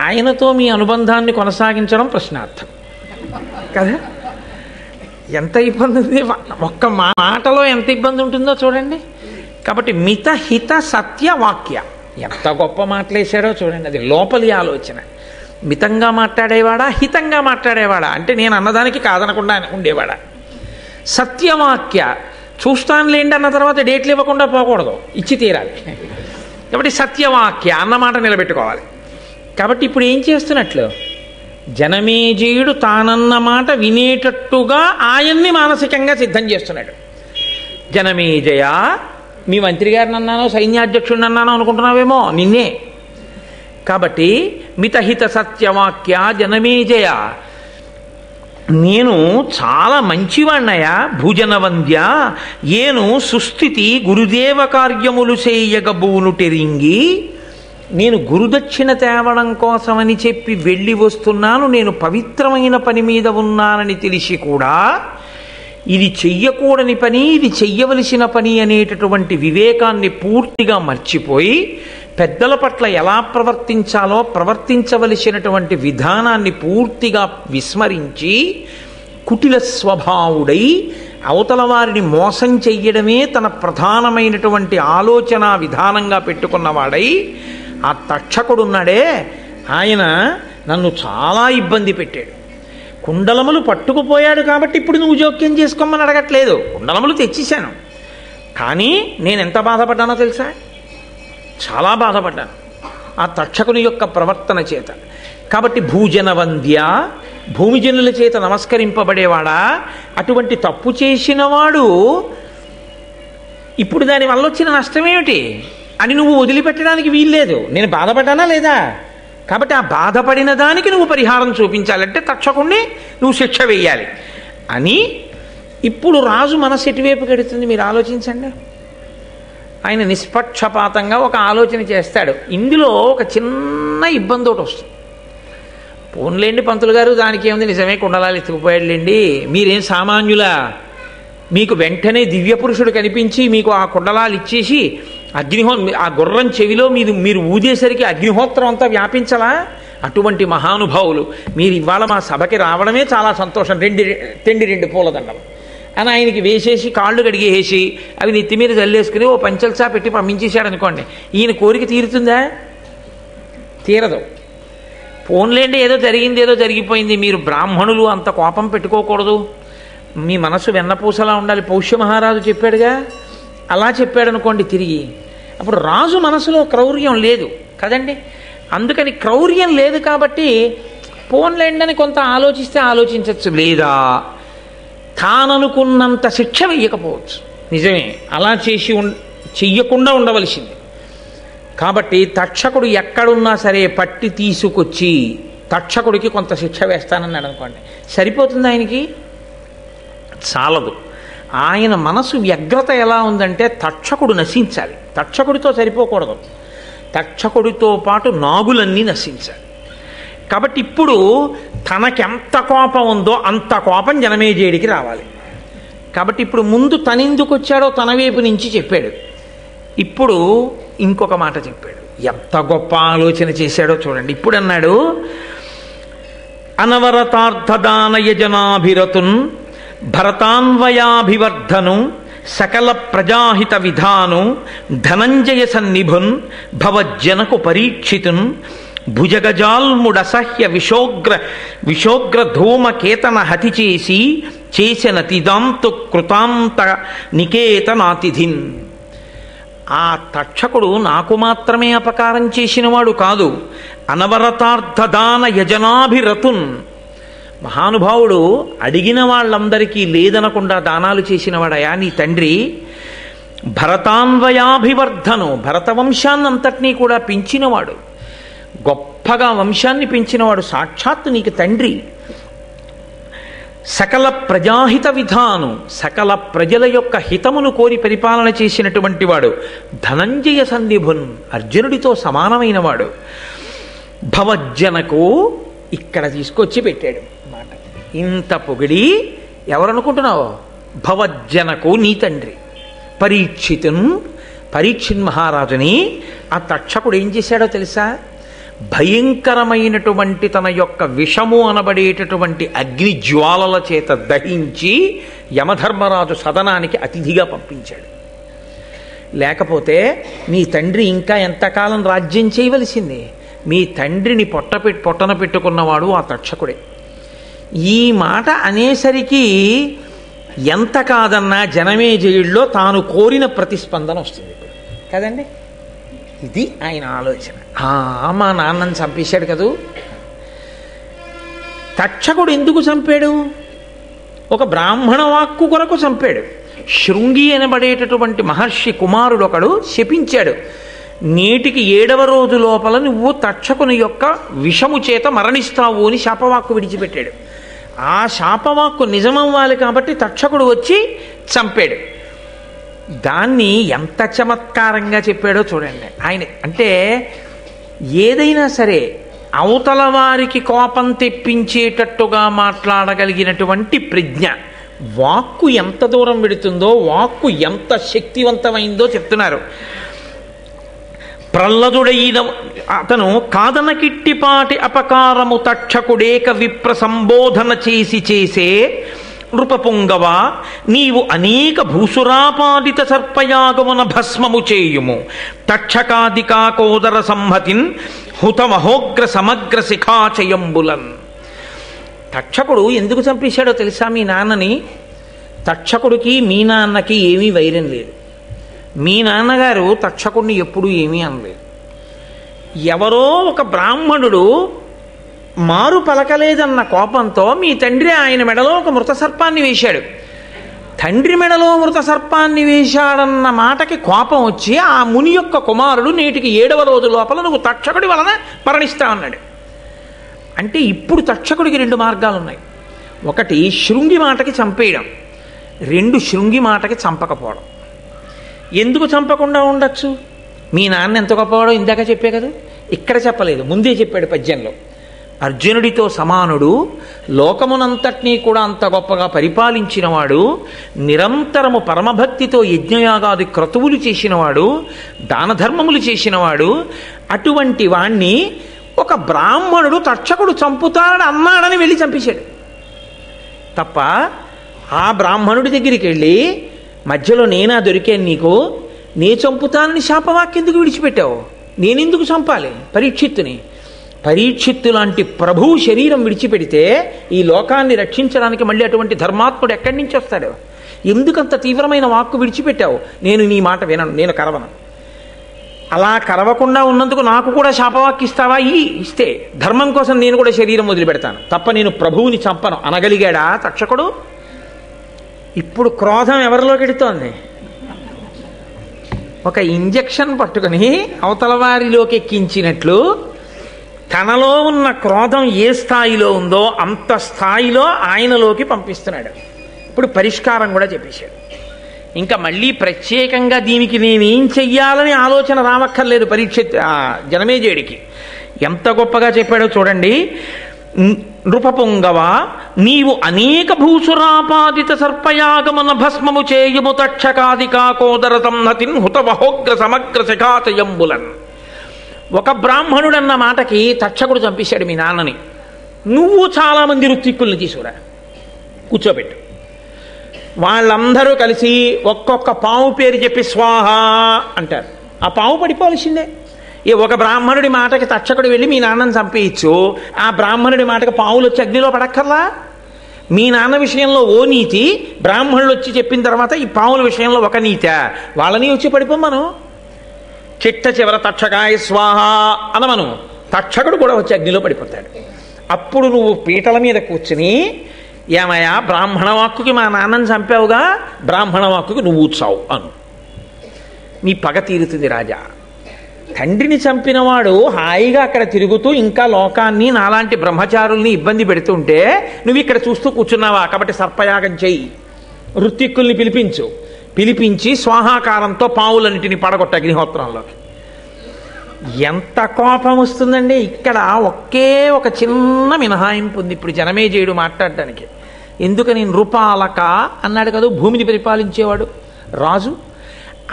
ఆయనతో మీ అనుబంధాన్ని కొనసాగించడం ప్రశ్నార్థం కదా. ఎంత ఇబ్బంది ఉంది, ఒక్క మాటలో ఎంత ఇబ్బంది ఉంటుందో చూడండి. కాబట్టి మిత హిత సత్య వాక్య, ఎంత గొప్ప మాటలేశాడో చూడండి. అది లోపలి ఆలోచన. మితంగా మాట్లాడేవాడా, హితంగా మాట్లాడేవాడా అంటే నేను అన్నదానికి కాదనకుండా ఉండేవాడా. సత్యవాక్య, చూస్తానులేండి అన్న తర్వాత డేట్లు ఇవ్వకుండా పోకూడదు, ఇచ్చి తీరాలి. కాబట్టి సత్యవాక్య అన్నమాట నిలబెట్టుకోవాలి. కాబట్టి ఇప్పుడు ఏం చేస్తున్నట్లు, జనమేజయుడు తానన్న మాట వినేటట్టుగా ఆయన్ని మానసికంగా సిద్ధం చేస్తున్నాడు. జనమేజయ, మీ మంత్రి గారిని అన్నానో సైన్యాధ్యక్షుడిని అన్నానో అనుకుంటున్నావేమో, నిన్నే. కాబట్టి మితహిత సత్యవాక్య జనమేజయ, నేను చాలా మంచివాణ్ణయా. భూజనవంద్య, ఏను సుస్థితి గురుదేవ కార్యములు చేయగబూనుటెరింగి, నేను గురుదక్షిణ తేవడం కోసమని చెప్పి వెళ్ళి వస్తున్నాను, నేను పవిత్రమైన పని మీద ఉన్నానని తెలిసి కూడా ఇది చెయ్యకూడని పని, ఇది చెయ్యవలసిన పని అనేటటువంటి వివేకాన్ని పూర్తిగా మర్చిపోయి పెద్దల పట్ల ఎలా ప్రవర్తించాలో ప్రవర్తించవలసినటువంటి విధానాన్ని పూర్తిగా విస్మరించి కుటిల స్వభావుడై అవతల వారిని మోసం చెయ్యడమే తన ప్రధానమైనటువంటి ఆలోచన విధానంగా పెట్టుకున్నవాడై ఆ తక్షకుడున్నాడే, ఆయన నన్ను చాలా ఇబ్బంది పెట్టాడు. కుండలములు పట్టుకుపోయాడు కాబట్టి ఇప్పుడు నువ్వు జోక్యం చేసుకోమని అడగట్లేదు, కుండలములు తెచ్చేశాను. కానీ నేను ఎంత బాధపడ్డానో తెలుసా, చాలా బాధపడ్డాను ఆ తక్షకుని యొక్క ప్రవర్తన చేత. కాబట్టి భూజనవంద్య, భూమిజనుల చేత నమస్కరింపబడేవాడా, అటువంటి తప్పు చేసినవాడు ఇప్పుడు దానివల్ల వచ్చిన నష్టమేమిటి అని నువ్వు వదిలిపెట్టడానికి వీల్లేదు. నేను బాధపడ్డానా లేదా, కాబట్టి ఆ బాధపడిన దానికి నువ్వు పరిహారం చూపించాలంటే తక్షకుణ్ణి నువ్వు శిక్ష వేయాలి అని. ఇప్పుడు రాజు మనసు ఎటువైపు కడుతుంది మీరు ఆలోచించండి. ఆయన నిష్పక్షపాతంగా ఒక ఆలోచన చేస్తాడు. ఇందులో ఒక చిన్న ఇబ్బంది ఒకటి వస్తుంది. పోన్లేండి పంతులు గారు, దానికి ఏముంది, నిజమే కుండలాలు ఎత్తుకుపోయాడులేండి, మీరేం సామాన్యులా, మీకు వెంటనే దివ్య పురుషుడు కనిపించి మీకు ఆ కుండలాలు ఇచ్చేసి ఆ గుర్రం చెవిలో మీరు ఊదేసరికి అగ్నిహోత్రం అంతా వ్యాపించలా, అటువంటి మహానుభావులు మీరు ఇవాళ మా సభకి రావడమే చాలా సంతోషం, రెండు పూలదండలు అని ఆయనకి వేసేసి కాళ్ళు కడిగేసి అవి నెత్తి మీద జల్లేసుకుని ఓ పంచల్సా పెట్టి పంపించేశాడు అనుకోండి, ఈయన కోరిక తీరుతుందా? తీరదు. పోన్లేండి, ఏదో జరిగింది, ఏదో జరిగిపోయింది, మీరు బ్రాహ్మణులు అంత కోపం పెట్టుకోకూడదు, మీ మనసు వెన్నపూసలా ఉండాలి, పౌష్య మహారాజు చెప్పాడుగా, అలా చెప్పాడు అనుకోండి తిరిగి, అప్పుడు రాజు మనసులో క్రౌర్యం లేదు కదండి. అందుకని క్రౌర్యం లేదు కాబట్టి పోన్లేండి అని కొంత ఆలోచిస్తే ఆలోచించవచ్చు, లేదా తాననుకున్నంత శిక్ష వెయ్యకపోవచ్చు. నిజమే, అలా చెయ్యకుండా ఉండవలసింది. కాబట్టి తక్షకుడు ఎక్కడున్నా సరే పట్టి తీసుకొచ్చి తక్షకుడికి కొంత శిక్ష వేస్తానన్నాడు అనుకోండి, సరిపోతుంది ఆయనకి? చాలదు. ఆయన మనసు వ్యగ్రత ఎలా ఉందంటే తక్షకుడు నశించాలి, తక్షకుడితో సరిపోకూడదు, తక్షకుడితో పాటు నాగులన్నీ నశించాలి. కాబట్టి ఇప్పుడు తనకెంత కోపం ఉందో అంత కోపం జనమేజయుడికి రావాలి. కాబట్టి ఇప్పుడు ముందు తనెందుకు వచ్చాడో తన వైపు నుంచి చెప్పాడు, ఇప్పుడు ఇంకొక మాట చెప్పాడు. ఎంత గొప్ప ఆలోచన చేశాడో చూడండి. ఇప్పుడు అన్నాడు, అనవరతార్థదానయజనాభిరతున్ భరతాన్వయాభివర్ధను సకల ప్రజాహిత విధాను ధనంజయ సన్నిభున్ భవజ్జనకు పరీక్షితున్ భుజగజాల్ముడసహ్య విశోగ్ర ధూమకేతన హతి చేసిన తిదాంతు కృతాంత నికేతనాతిథిన్. ఆ తక్షకుడు నాకు మాత్రమే అపకారం చేసినవాడు కాదు, అనవరతార్థదాన యజనాభిరతున్, మహానుభావుడు అడిగిన వాళ్ళందరికీ లేదనకుండా దానాలు చేసినవాడయా నీ తండ్రి. భరతాన్వయాభివర్ధను, భరత వంశాన్నంతటినీ కూడా పెంచినవాడు, గొప్పగా వంశాన్ని పెంచినవాడు, సాక్షాత్తు నీకు తండ్రి. సకల ప్రజాహిత విధాను, సకల ప్రజల యొక్క హితమును కోరి పరిపాలన చేసినటువంటి వాడు. ధనంజయ సంధిభున్, అర్జునుడితో సమానమైన వాడు. భవజ్జనకు, ఇక్కడ తీసుకొచ్చి పెట్టాడు మాట. ఇంత పొగిడి ఎవరనుకుంటున్నావు? భవజ్జనకు నీ తండ్రి పరీక్షితున్, పరీక్షిన్ మహారాజుని ఆ తక్షకుడు ఏం చేశాడో తెలుసా? భయంకరమైనటువంటి తన యొక్క విషము అనబడేటటువంటి అగ్ని జ్వాలల చేత దహించి యమధర్మరాజు సదనానికి అతిథిగా పంపించాడు. లేకపోతే మీ తండ్రి ఇంకా ఎంతకాలం రాజ్యం చేయవలసింది? మీ తండ్రిని పొట్టన పెట్టుకున్నవాడు ఆ తక్షకుడే. ఈ మాట అనేసరికి ఎంత కాదన్నా జనమేజయుడిలో తాను కోరిన ప్రతిస్పందన వస్తుంది ఇప్పుడు కదండి. ఇది ఆయన ఆలోచన. మా నాన్నని చంపేశాడు కదూ. తక్షకుడు ఎందుకు చంపాడు? ఒక బ్రాహ్మణ వాక్కు కొరకు చంపాడు. శృంగి అనబడేటటువంటి మహర్షి కుమారుడు ఒకడు శపించాడు, నేటికి 7వ రోజు లోపల నువ్వు తక్షకుని యొక్క విషము చేత మరణిస్తావు అని శాపవాక్కు విడిచిపెట్టాడు. ఆ శాపవాక్కు నిజమవ్వాలి కాబట్టి తక్షకుడు వచ్చి చంపాడు. దాన్ని ఎంత చమత్కారంగా చెప్పాడో చూడండి ఆయన. అంటే ఏదైనా సరే అవతల వారికి కోపం తెప్పించేటట్టుగా మాట్లాడగలిగినటువంటి ప్రజ్ఞ, వాక్కు ఎంత దూరం పెడుతుందో, వాక్కు ఎంత శక్తివంతమైందో చెప్తున్నారు. ప్రహ్లదుడైన అతను కాదనకిట్టిపాటి అపకారము తక్షకుడేక విప్ర సంబోధన చేసే నృపపుంగవ, నీవు అనేక భూసురాపాదిత సర్పయాగమున భస్మము చేయుము. తక్షకాదికాకోదర సంహతిన్ హుతమహోగ్ర సమగ్ర శిఖాచయంబులన్. తక్షకుడు ఎందుకు చంపేశాడో తెలుసా మీ నాన్నని? తక్షకుడికి మీ నాన్నకి ఏమీ వైరం లేదు. మీ నాన్నగారు తక్షకుడిని ఎప్పుడూ ఏమీ అనలేదు. ఎవరో ఒక బ్రాహ్మణుడు మారు పలకలేదన్న కోపంతో మీ తండ్రి ఆయన మెడలో ఒక మృత సర్పాన్ని వేశాడు. తండ్రి మెడలో మృత సర్పాన్ని వేశాడన్న మాటకి కోపం వచ్చి ఆ ముని యొక్క కుమారుడు నేటికి 7వ రోజు లోపల నువ్వు తక్షకుడి వలన మరణిస్తా అన్నాడు. అంటే ఇప్పుడు తక్షకుడికి 2 మార్గాలు ఉన్నాయి. ఒకటి శృంగి మాటకి చంపేయడం, 2 శృంగి మాటకి చంపకపోవడం. ఎందుకు చంపకుండా ఉండొచ్చు? మీ నాన్న ఎంత గొప్పవాడో ఇందాక చెప్పే కదా, ఇక్కడ చెప్పలేదు, ముందే చెప్పాడు పద్యంలో. అర్జునుడితో సమానుడు, లోకమునంతటినీ కూడా అంత గొప్పగా పరిపాలించినవాడు, నిరంతరము పరమభక్తితో యజ్ఞయాగాది క్రతువులు చేసినవాడు, దాన ధర్మములు చేసినవాడు. అటువంటి వాణ్ణి ఒక బ్రాహ్మణుడు తక్షకుడు చంపుతాడని అన్నాడని వెళ్ళి చంపేశాడు తప్ప, ఆ బ్రాహ్మణుడి దగ్గరికి వెళ్ళి మధ్యలో నేనా దొరికాను నీకు, నే చంపుతానని శాపవాక్యెందుకు విడిచిపెట్టావు? నేనెందుకు చంపాలి పరీక్షిత్తుని? పరీక్షిత్తు లాంటి ప్రభువు శరీరం విడిచిపెడితే ఈ లోకాన్ని రక్షించడానికి మళ్ళీ అటువంటి ధర్మాత్ముడు ఎక్కడి నుంచి వస్తాడు? ఎందుకంత తీవ్రమైన వాక్కు విడిచిపెట్టావు? నేను నీ మాట వినను, నేను కరవను. అలా కరవకుండా ఉన్నందుకు నాకు కూడా శాపవాక్కు ఇస్తావా? ఇస్తే ధర్మం కోసం నేను కూడా శరీరం వదిలిపెడతాను తప్ప నేను ప్రభువుని చంపను అనగలిగాడా తక్షకుడు? ఇప్పుడు క్రోధం ఎవరిలోకి ఎడుతోంది? ఒక ఇంజెక్షన్ పట్టుకొని అవతల వారిలోకి ఎక్కించినట్లు తనలో ఉన్న క్రోధం ఏ స్థాయిలో ఉందో అంత స్థాయిలో ఆయనలోకి పంపిస్తున్నాడు. ఇప్పుడు పరిష్కారం కూడా చెప్పేశాడు. ఇంకా మళ్ళీ ప్రత్యేకంగా దీనికి నేనేం చెయ్యాలని ఆలోచన రావక్కర్లేదు జనమేజయుడికి. ఎంత గొప్పగా చెప్పాడో చూడండి. నృపపుంగవ, నీవు అనేక భూసురాపాదిత సర్పయాగమన భస్మము చేయుము తక్షకాదికాకోదర సంహతిన్ హుతవహోగ్ర సమగ్ర శిఖాచయంబులన్. ఒక బ్రాహ్మణుడన్న మాటకి తక్షకుడు చంపేశాడు మీ నాన్నని. నువ్వు చాలామంది ఋత్విక్కుల్ని తీసుకురా, కూర్చోబెట్టు. వాళ్ళందరూ కలిసి ఒక్కొక్క పాము పేరు చెప్పి స్వాహ అంటారు. ఆ పాము పడిపోవలసిందే. ఒక బ్రాహ్మణుడి మాటకి తక్షకుడు వెళ్ళి మీ నాన్నని చంపేయచ్చు, ఆ బ్రాహ్మణుడి మాటకి పావులు వచ్చి అగ్నిలో పడక్కర్లా? మీ నాన్న విషయంలో ఓ నీతి, బ్రాహ్మణులు వచ్చి చెప్పిన తర్వాత ఈ పావుల విషయంలో ఒక నీతి, వాళ్ళని వచ్చి పడిపోమ్మను. చిట్ట చివర తక్షకాయ స్వాహ అనమను, తక్షకుడు కూడా వచ్చి అగ్నిలో పడిపోతాడు. అప్పుడు నువ్వు పీటల మీద కూర్చుని, ఏమయ్యా బ్రాహ్మణ వాక్కుకి మా నాన్నని చంపావుగా, బ్రాహ్మణ వాక్కుకి నువ్వు చావు అను. నీ పగ తీరుతుంది రాజా. తండ్రిని చంపినవాడు హాయిగా అక్కడ తిరుగుతూ ఇంకా లోకాన్ని నాలాంటి బ్రహ్మచారుల్ని ఇబ్బంది పెడుతుంటే నువ్వు ఇక్కడ చూస్తూ కూర్చున్నావా? కాబట్టి సర్పయాగం చెయ్యి, ఋత్విక్కుల్ని పిలిపించి స్వాహాకారంతో పావులన్నింటినీ పడగొట్ట అగ్నిహోత్రంలోకి. ఎంత కోపం వస్తుందండి. ఇక్కడ ఒకే ఒక చిన్న మినహాయింపు ఉంది ఇప్పుడు జనమేజయుడు మాట్లాడడానికి. ఎందుకని? నృపాలక అన్నాడు కదా, భూమిని పరిపాలించేవాడు రాజు.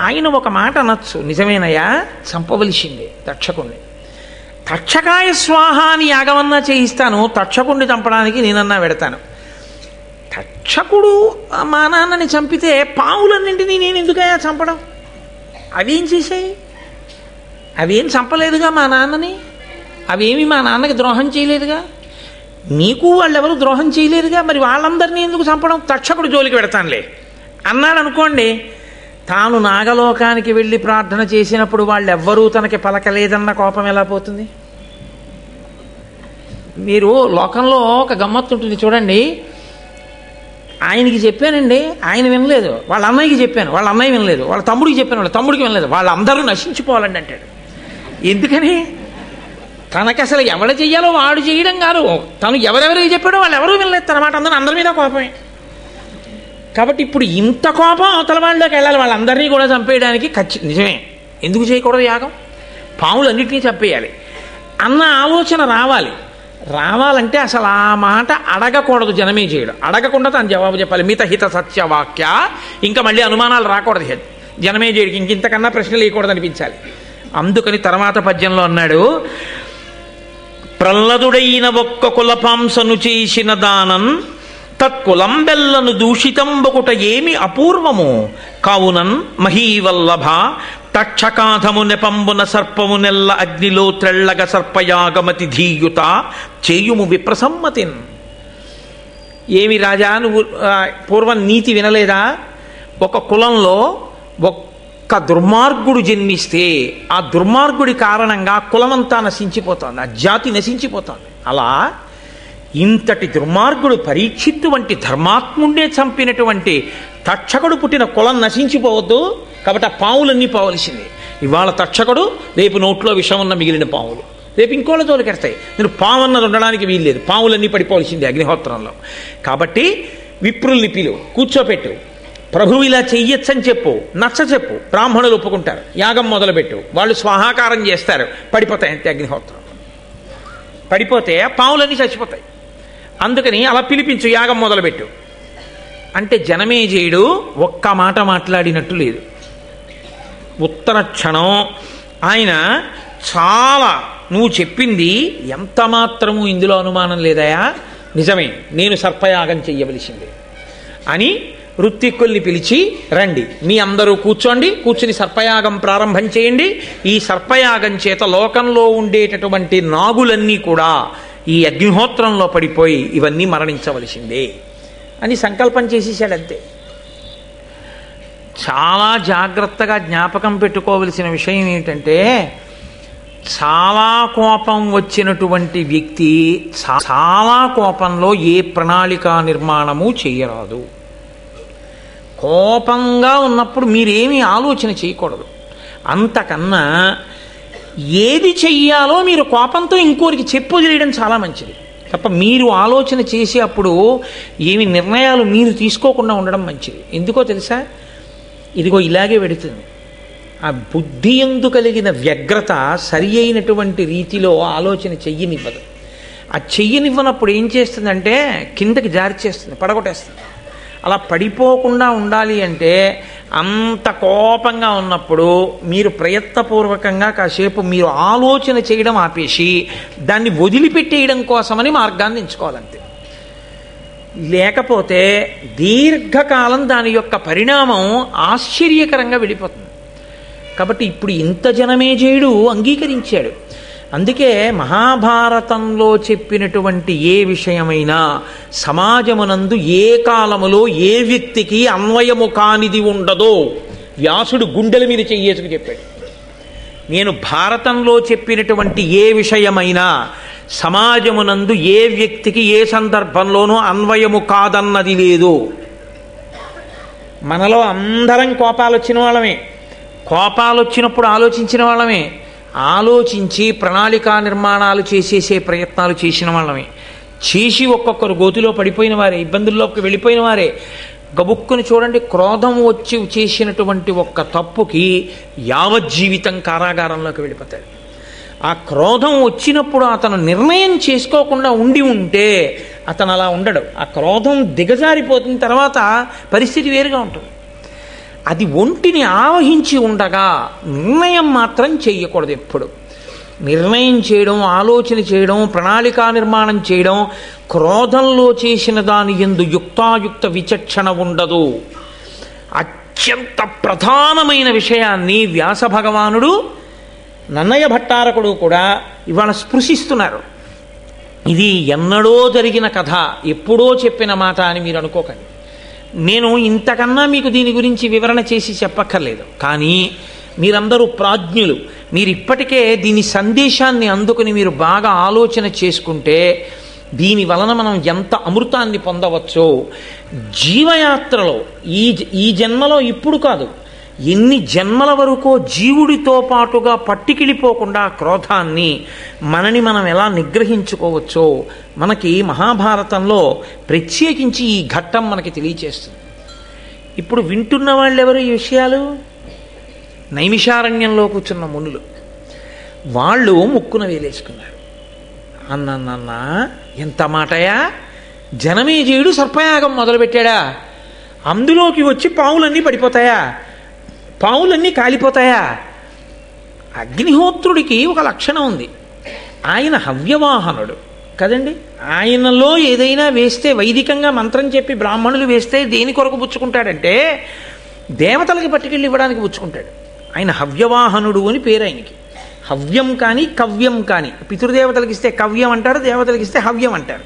ఆయన ఒక మాట అనొచ్చు, నిజమేనయ్యా చంపవలసిందే తక్షకుణ్ణి. తక్షకాయ స్వాహ అని యాగమన్నా చేయిస్తాను, తక్షకుణ్ణి చంపడానికి నేనన్నా పెడతాను. తక్షకుడు మా నాన్నని చంపితే పావులన్నింటినీ నేను ఎందుకయ్యా చంపడం? అవేం చేశాయి? అవేం చంపలేదుగా మా నాన్నని, అవేమి మా నాన్నకి ద్రోహం చేయలేదుగా, నీకు వాళ్ళెవరు ద్రోహం చేయలేదుగా, మరి వాళ్ళందరినీ ఎందుకు చంపడం? తక్షకుడు జోలికి పెడతానులే అన్నాడు అనుకోండి. తాను నాగలోకానికి వెళ్ళి ప్రార్థన చేసినప్పుడు వాళ్ళెవ్వరూ తనకి పలకలేదన్న కోపం ఎలా పోతుంది? మీరు లోకంలో ఒక గమ్మత్తు ఉంటుంది చూడండి. ఆయనకి చెప్పానండి, ఆయన వినలేదు. వాళ్ళ అన్నయ్యకి చెప్పాను, వాళ్ళ అన్నయ్య వినలేదు. వాళ్ళ తమ్ముడికి చెప్పాను, వాళ్ళ తమ్ముడికి వినలేదు. వాళ్ళందరూ నశించిపోవాలండి అంటాడు. ఎందుకని? తనకి అసలు ఎవరు చెయ్యాలో వాడు చేయడం కాదు, తను ఎవరెవరికి చెప్పాడో వాళ్ళు ఎవరూ వినలేదు తన మాట. అందరి మీద కోపమే. కాబట్టి ఇప్పుడు ఇంత కోపం అవతల వాళ్ళలోకి వెళ్ళాలి, వాళ్ళందరినీ కూడా చంపేయడానికి. నిజమే, ఎందుకు చేయకూడదు యాగం? పాములన్నింటినీ చంపేయాలి అన్న ఆలోచన రావాలంటే అసలు ఆ మాట అడగకూడదు జనమేజయుడు. అడగకుండా తను జవాబు చెప్పాలి. మితహిత సత్యవాక్య. ఇంకా మళ్ళీ అనుమానాలు రాకూడదు జనమేజయుడికి, ఇంతకన్నా ప్రశ్నలు వేయకూడదు అనిపించాలి. అందుకని తర్వాత పద్యంలో అన్నాడు, ప్రహ్లదుడైన ఒక్క కులపాంసను చేసిన దానం తత్కులం బెల్లను దూషితంబకుట ఏమి అపూర్వము కావునన్ మహీవల్లభ తక్షకాధము నెపంబున సర్పము నెల్ల అగ్నిలో త్రెళ్ళగ సర్పయాగమతి ధీయుత చేయుము విప్రసమ్మతిన్. ఏమి రాజా, నువ్వు పూర్వం నీతి వినలేదా? ఒక కులంలో ఒక్క దుర్మార్గుడు జన్మిస్తే ఆ దుర్మార్గుడి కారణంగా కులమంతా నశించిపోతుంది, ఆ జాతి నశించిపోతుంది. అలా ఇంతటి దుర్మార్గుడు పరీక్షిత్తు వంటి ధర్మాత్ముండే చంపినటువంటి తక్షకుడు పుట్టిన కులం నశించిపోవద్దు. కాబట్టి ఆ పావులన్నీ పోవలసింది. ఇవాళ తక్షకుడు, రేపు నోట్లో విషం ఉన్న మిగిలిన పావులు, రేపు ఇంకోళ్ళ జోలికెడతాయి. నేను పావు అన్నది ఉండడానికి వీల్లేదు, పావులన్నీ పడిపోవలసింది అగ్నిహోత్రంలో. కాబట్టి విప్రుల్ని కూర్చోపెట్టు, ప్రభువు ఇలా చెయ్యొచ్చని చెప్పు, నచ్చ చెప్పు, బ్రాహ్మణులు ఒప్పుకుంటారు. యాగం మొదలుపెట్టు, వాళ్ళు స్వాహాకారం చేస్తారు, పడిపోతాయి అంతే. అగ్నిహోత్రం పడిపోతే పావులన్నీ చచ్చిపోతాయి. అందుకని అలా పిలిపించు, యాగం మొదలుపెట్టు అంటే జనమేజయుడు ఒక్క మాట మాట్లాడినట్టు లేదు. ఉత్తర క్షణం ఆయన చాలా, నువ్వు చెప్పింది ఎంత మాత్రము ఇందులో అనుమానం లేదయా, నిజమే, నేను సర్పయాగం చెయ్యవలసిందే అని ఋత్విక్కుల్ని పిలిచి, రండి మీ అందరూ కూర్చుని సర్పయాగం ప్రారంభం చేయండి. ఈ సర్పయాగం చేత లోకంలో ఉండేటటువంటి నాగులన్నీ కూడా ఈ అగ్నిహోత్రంలో పడిపోయి ఇవన్నీ మరణించవలసిందే అని సంకల్పం చేసేసాడంతే. చాలా జాగ్రత్తగా జ్ఞాపకం పెట్టుకోవలసిన విషయం ఏమిటంటే, చాలా కోపం వచ్చినటువంటి వ్యక్తి చాలా కోపంలో ఏ ప్రణాళికా నిర్మాణము చేయరాదు. కోపంగా ఉన్నప్పుడు మీరేమీ ఆలోచన చేయకూడదు. అంతకన్నా ఏది చెయ్యాలో మీరు కోపంతో ఇంకోరికి చెప్పు తెలియడం చాలా మంచిది తప్ప మీరు ఆలోచన చేసి అప్పుడు ఏమి నిర్ణయాలు మీరు తీసుకోకుండా ఉండడం మంచిది. ఎందుకో తెలుసా? ఇదిగో ఇలాగే పెడుతుంది. ఆ బుద్ధి యందు కలిగిన వ్యగ్రత సరి అయినటువంటి రీతిలో ఆలోచన చెయ్యనివ్వదు. ఆ చెయ్యనివ్వనప్పుడు ఏం చేస్తుందంటే కిందకి జారి చేస్తుంది, పడగొట్టేస్తుంది. అలా పడిపోకుండా ఉండాలి అంటే అంత కోపంగా ఉన్నప్పుడు మీరు ప్రయత్నపూర్వకంగా కాసేపు మీరు ఆలోచన చేయడం ఆపేసి దాన్ని వదిలిపెట్టేయడం కోసమని మార్గాన్ని ఎంచుకోవాలంతే. లేకపోతే దీర్ఘకాలం దాని యొక్క పరిణామం ఆశ్చర్యకరంగా వెళ్ళిపోతుంది. కాబట్టి ఇప్పుడు ఇంత జనమేజయుడు అంగీకరించాడు. అందుకే మహాభారతంలో చెప్పినటువంటి ఏ విషయమైనా సమాజమునందు ఏ కాలములో ఏ వ్యక్తికి అన్వయము కానిది ఉండదో వ్యాసుడు గుండెల మీద చెయ్యేసుకు చెప్పాడు. నేను భారతంలో చెప్పినటువంటి ఏ విషయమైనా సమాజమునందు ఏ వ్యక్తికి ఏ సందర్భంలోనూ అన్వయము కాదన్నది లేదు. మనలో అందరం కోపాలు వచ్చిన వాళ్ళమే, కోపాలు వచ్చినప్పుడు ఆలోచించిన వాళ్ళమే, ఆలోచించి ప్రణాళికా నిర్మాణాలు చేసేసే ప్రయత్నాలు చేసిన వాళ్ళమే, చేసి ఒక్కొక్కరు గోతిలో పడిపోయిన వారే, ఇబ్బందుల్లోకి వెళ్ళిపోయిన వారే. గబుక్కుని చూడండి, క్రోధం వచ్చి చేసినటువంటి ఒక్క తప్పుకి యావజ్జీవితం కారాగారంలోకి వెళ్ళిపోతాడు. ఆ క్రోధం వచ్చినప్పుడు అతను నిర్ణయం చేసుకోకుండా ఉంటే అతను అలా ఉండడు. ఆ క్రోధం దిగజారిపోతున్న తర్వాత పరిస్థితి వేరుగా ఉంటుంది. అది ఒంటిని ఆవహించి ఉండగా నిర్ణయం మాత్రం చేయకూడదు. ఎప్పుడు నిర్ణయం చేయడం, ఆలోచన చేయడం, ప్రణాళికా నిర్మాణం చేయడం, క్రోధంలో చేసిన దాని యందు యుక్తాయుక్త విచక్షణ ఉండదు. అత్యంత ప్రధానమైన విషయాన్ని వ్యాస భగవానుడు, నన్నయ్య భట్టారకుడు కూడా ఇవాళ స్పృశిస్తున్నారు. ఇది ఎన్నడో జరిగిన కథ, ఎప్పుడో చెప్పిన మాట అని మీరు అనుకోకండి. నేను ఇంతకన్నా మీకు దీని గురించి వివరణ చేసి చెప్పక్కర్లేదు. కానీ మీరందరూ ప్రాజ్ఞులు, మీరు ఇప్పటికే దీని సందేశాన్ని అందుకుని మీరు బాగా ఆలోచన చేసుకుంటే దీని వలన మనం ఎంత అమృతాన్ని పొందవచ్చో. జీవయాత్రలో ఈ జన్మలో ఇప్పుడు కాదు, ఎన్ని జన్మల వరకో జీవుడితో పాటుగా పట్టికిలిపోకుండా క్రోధాన్ని మనని మనం ఎలా నిగ్రహించుకోవచ్చో మనకి మహాభారతంలో ప్రత్యేకించి ఈ ఘట్టం మనకి తెలియచేస్తుంది. ఇప్పుడు వింటున్న వాళ్ళు ఎవరు ఈ విషయాలు? నైమిషారణ్యంలో కూర్చున్న మునులు. వాళ్ళు ముక్కున వేలేసుకున్నారు. అన్న ఎంత మాటయా, జనమేజయుడు సర్పయాగం మొదలుపెట్టాడా? అందులోకి వచ్చి పావులన్నీ పడిపోతాయా? పావులన్నీ కాలిపోతాయా? అగ్నిహోత్రుడికి ఒక లక్షణం ఉంది. ఆయన హవ్యవాహనుడు కదండి. ఆయనలో ఏదైనా వేస్తే, వైదికంగా మంత్రం చెప్పి బ్రాహ్మణులు వేస్తే దేని కొరకు పుచ్చుకుంటాడంటే దేవతలకి పట్టుకెళ్ళి ఇవ్వడానికి పుచ్చుకుంటాడు. ఆయన హవ్యవాహనుడు అని పేరు ఆయనకి. హవ్యం కానీ కవ్యం కానీ, పితృదేవతలకి ఇస్తే కవ్యం అంటారు, దేవతలకి ఇస్తే హవ్యం అంటారు.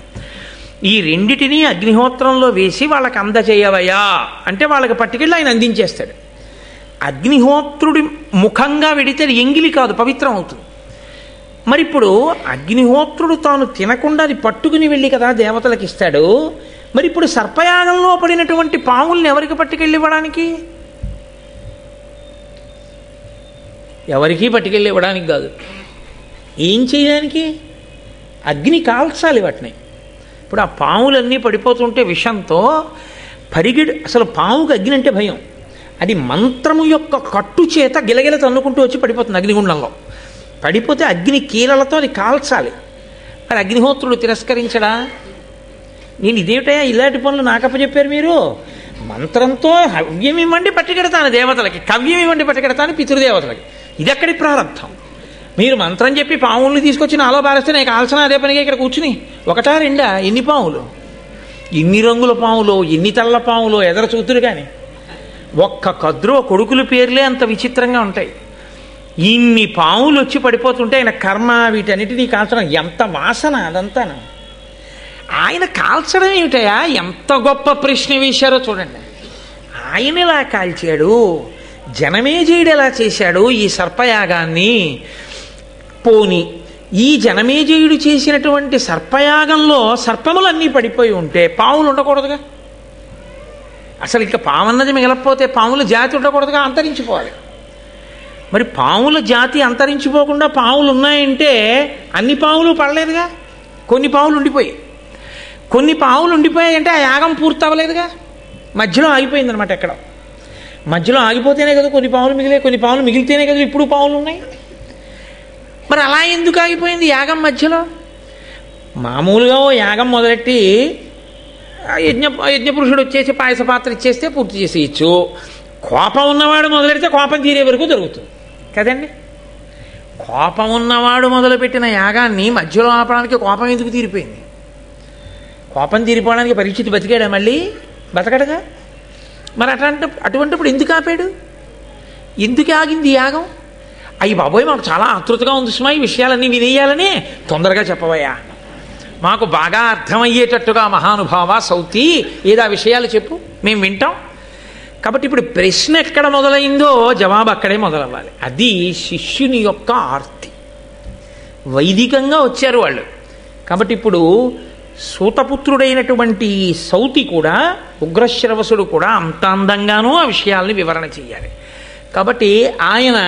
ఈ రెండిటినీ అగ్నిహోత్రంలో వేసి వాళ్ళకి అందచేయవయా అంటే వాళ్ళకి పట్టుకెళ్ళి ఆయన అందించేస్తాడు. అగ్నిహోత్రుడి ముఖంగా వెడితే ఎంగిలి కాదు, పవిత్రం అవుతుంది. మరి ఇప్పుడు అగ్నిహోత్రుడు తాను తినకుండా అది పట్టుకుని వెళ్ళి కదా దేవతలకు ఇస్తాడు. మరి ఇప్పుడు సర్పయాగంలో పడినటువంటి పావుల్ని ఎవరికి పట్టుకెళ్ళి ఇవ్వడానికి? ఎవరికీ పట్టుకెళ్ళి ఇవ్వడానికి కాదు. ఏం చేయడానికి? అగ్ని కాల్చాలి వాటిని. ఇప్పుడు ఆ పావులన్నీ పడిపోతుంటే విషంతో అసలు పావుకి అగ్ని అంటే భయం. అది మంత్రము యొక్క కట్టు చేత గిలగిల తన్నుకుంటూ వచ్చి పడిపోతుంది అగ్నిగుండంలో. పడిపోతే అగ్ని కీలలతో అది కాల్చాలి. మరి అగ్నిహోత్రుడు తిరస్కరించడా? నేను ఇదేమిటయా ఇలాంటి పనులు నాకప్పచెప్పారు మీరు? మంత్రంతో హవ్యం ఇవ్వండి పట్టుకెడతాను దేవతలకి, కవ్యం ఇవ్వండి పట్టుకెడతాను పితృదేవతలకి. ఇది ఎక్కడి ప్రారంభం? మీరు మంత్రం చెప్పి పావుల్ని తీసుకొచ్చి నాలో పారేస్తే నేను కాల్సిన అదే పనిగా ఇక్కడ కూర్చుని ఒకటా రెండా? ఎన్ని పావులు, ఎన్ని రంగుల పావులు, ఎన్ని తెల్ల పావులు ఎదర చూతురు. కానీ ఒక్క కద్రో కొడుకుల పేర్లే అంత విచిత్రంగా ఉంటాయి. ఇన్ని పావులు వచ్చి పడిపోతుంటే ఆయన కర్మ వీటన్నిటినీ కాల్చడం, ఎంత వాసన అదంతా. ఆయన కాల్చడం ఏమిటయా? ఎంత గొప్ప ప్రశ్న వేశారో చూడండి. ఆయన ఎలా కాల్చాడు, జనమేజయుడు ఎలా చేశాడు ఈ సర్పయాగాన్ని? పోని ఈ జనమేజయుడు చేసినటువంటి సర్పయాగంలో సర్పములన్నీ పడిపోయి ఉంటే పావులు ఉండకూడదుగా? అసలు ఇక పావన్నది మిగలకపోతే పాముల జాతి ఉండకూడదుగా, అంతరించిపోవాలి. మరి పాముల జాతి అంతరించిపోకుండా పావులు ఉన్నాయంటే అన్ని పావులు పడలేదుగా. కొన్ని పావులు ఉండిపోయాయి. కొన్ని పావులు ఉండిపోయాయంటే ఆ యాగం పూర్తి అవ్వలేదుగా, మధ్యలో ఆగిపోయిందనమాట. ఎక్కడ మధ్యలో ఆగిపోతేనే కదా కొన్ని పావులు మిగిలే, కొన్ని పావులు మిగిలితేనే కదా ఇప్పుడు పావులు ఉన్నాయి. మరి అలా ఎందుకు ఆగిపోయింది యాగం మధ్యలో? మామూలుగా ఓ యాగం మొదలెట్టి యజ్ఞపురుషుడు వచ్చేసి పాయస పాత్ర ఇచ్చేస్తే పూర్తి చేసేయచ్చు. కోపం ఉన్నవాడు మొదలెడితే కోపం తీరే వరకు జరుగుతుంది కదండి. కోపం ఉన్నవాడు మొదలుపెట్టిన యాగాన్ని మధ్యలో ఆపడానికి కోపం ఎందుకు తీరిపోయింది? కోపం తీరిపోవడానికి పరీక్షిత్ బతికాడా? మళ్ళీ బతకడగా. మరి అటువంటిప్పుడు ఎందుకు ఆపాడు? ఎందుకు ఆగింది యాగం? అయ్యి బాబోయ్ మాకు చాలా ఆతృతగా ఉంది సుమా ఈ విషయాలన్నీ వినేయాలని, తొందరగా చెప్పవయ్యా, మాకు బాగా అర్థమయ్యేటట్టుగా మహానుభావ సౌతి ఏదా విషయాలు చెప్పు, మేము వింటాం. కాబట్టి ఇప్పుడు ప్రశ్న ఎక్కడ మొదలైందో జవాబు అక్కడే మొదలవ్వాలి. అది శిష్యుని యొక్క ఆర్తి. వైదికంగా వచ్చారు వాళ్ళు. కాబట్టి ఇప్పుడు సూతపుత్రుడైనటువంటి సౌతి కూడా, ఉగ్రశ్రవసుడు కూడా అంత అందంగానూ ఆ విషయాల్ని వివరణ చేయాలి. కాబట్టి ఆయన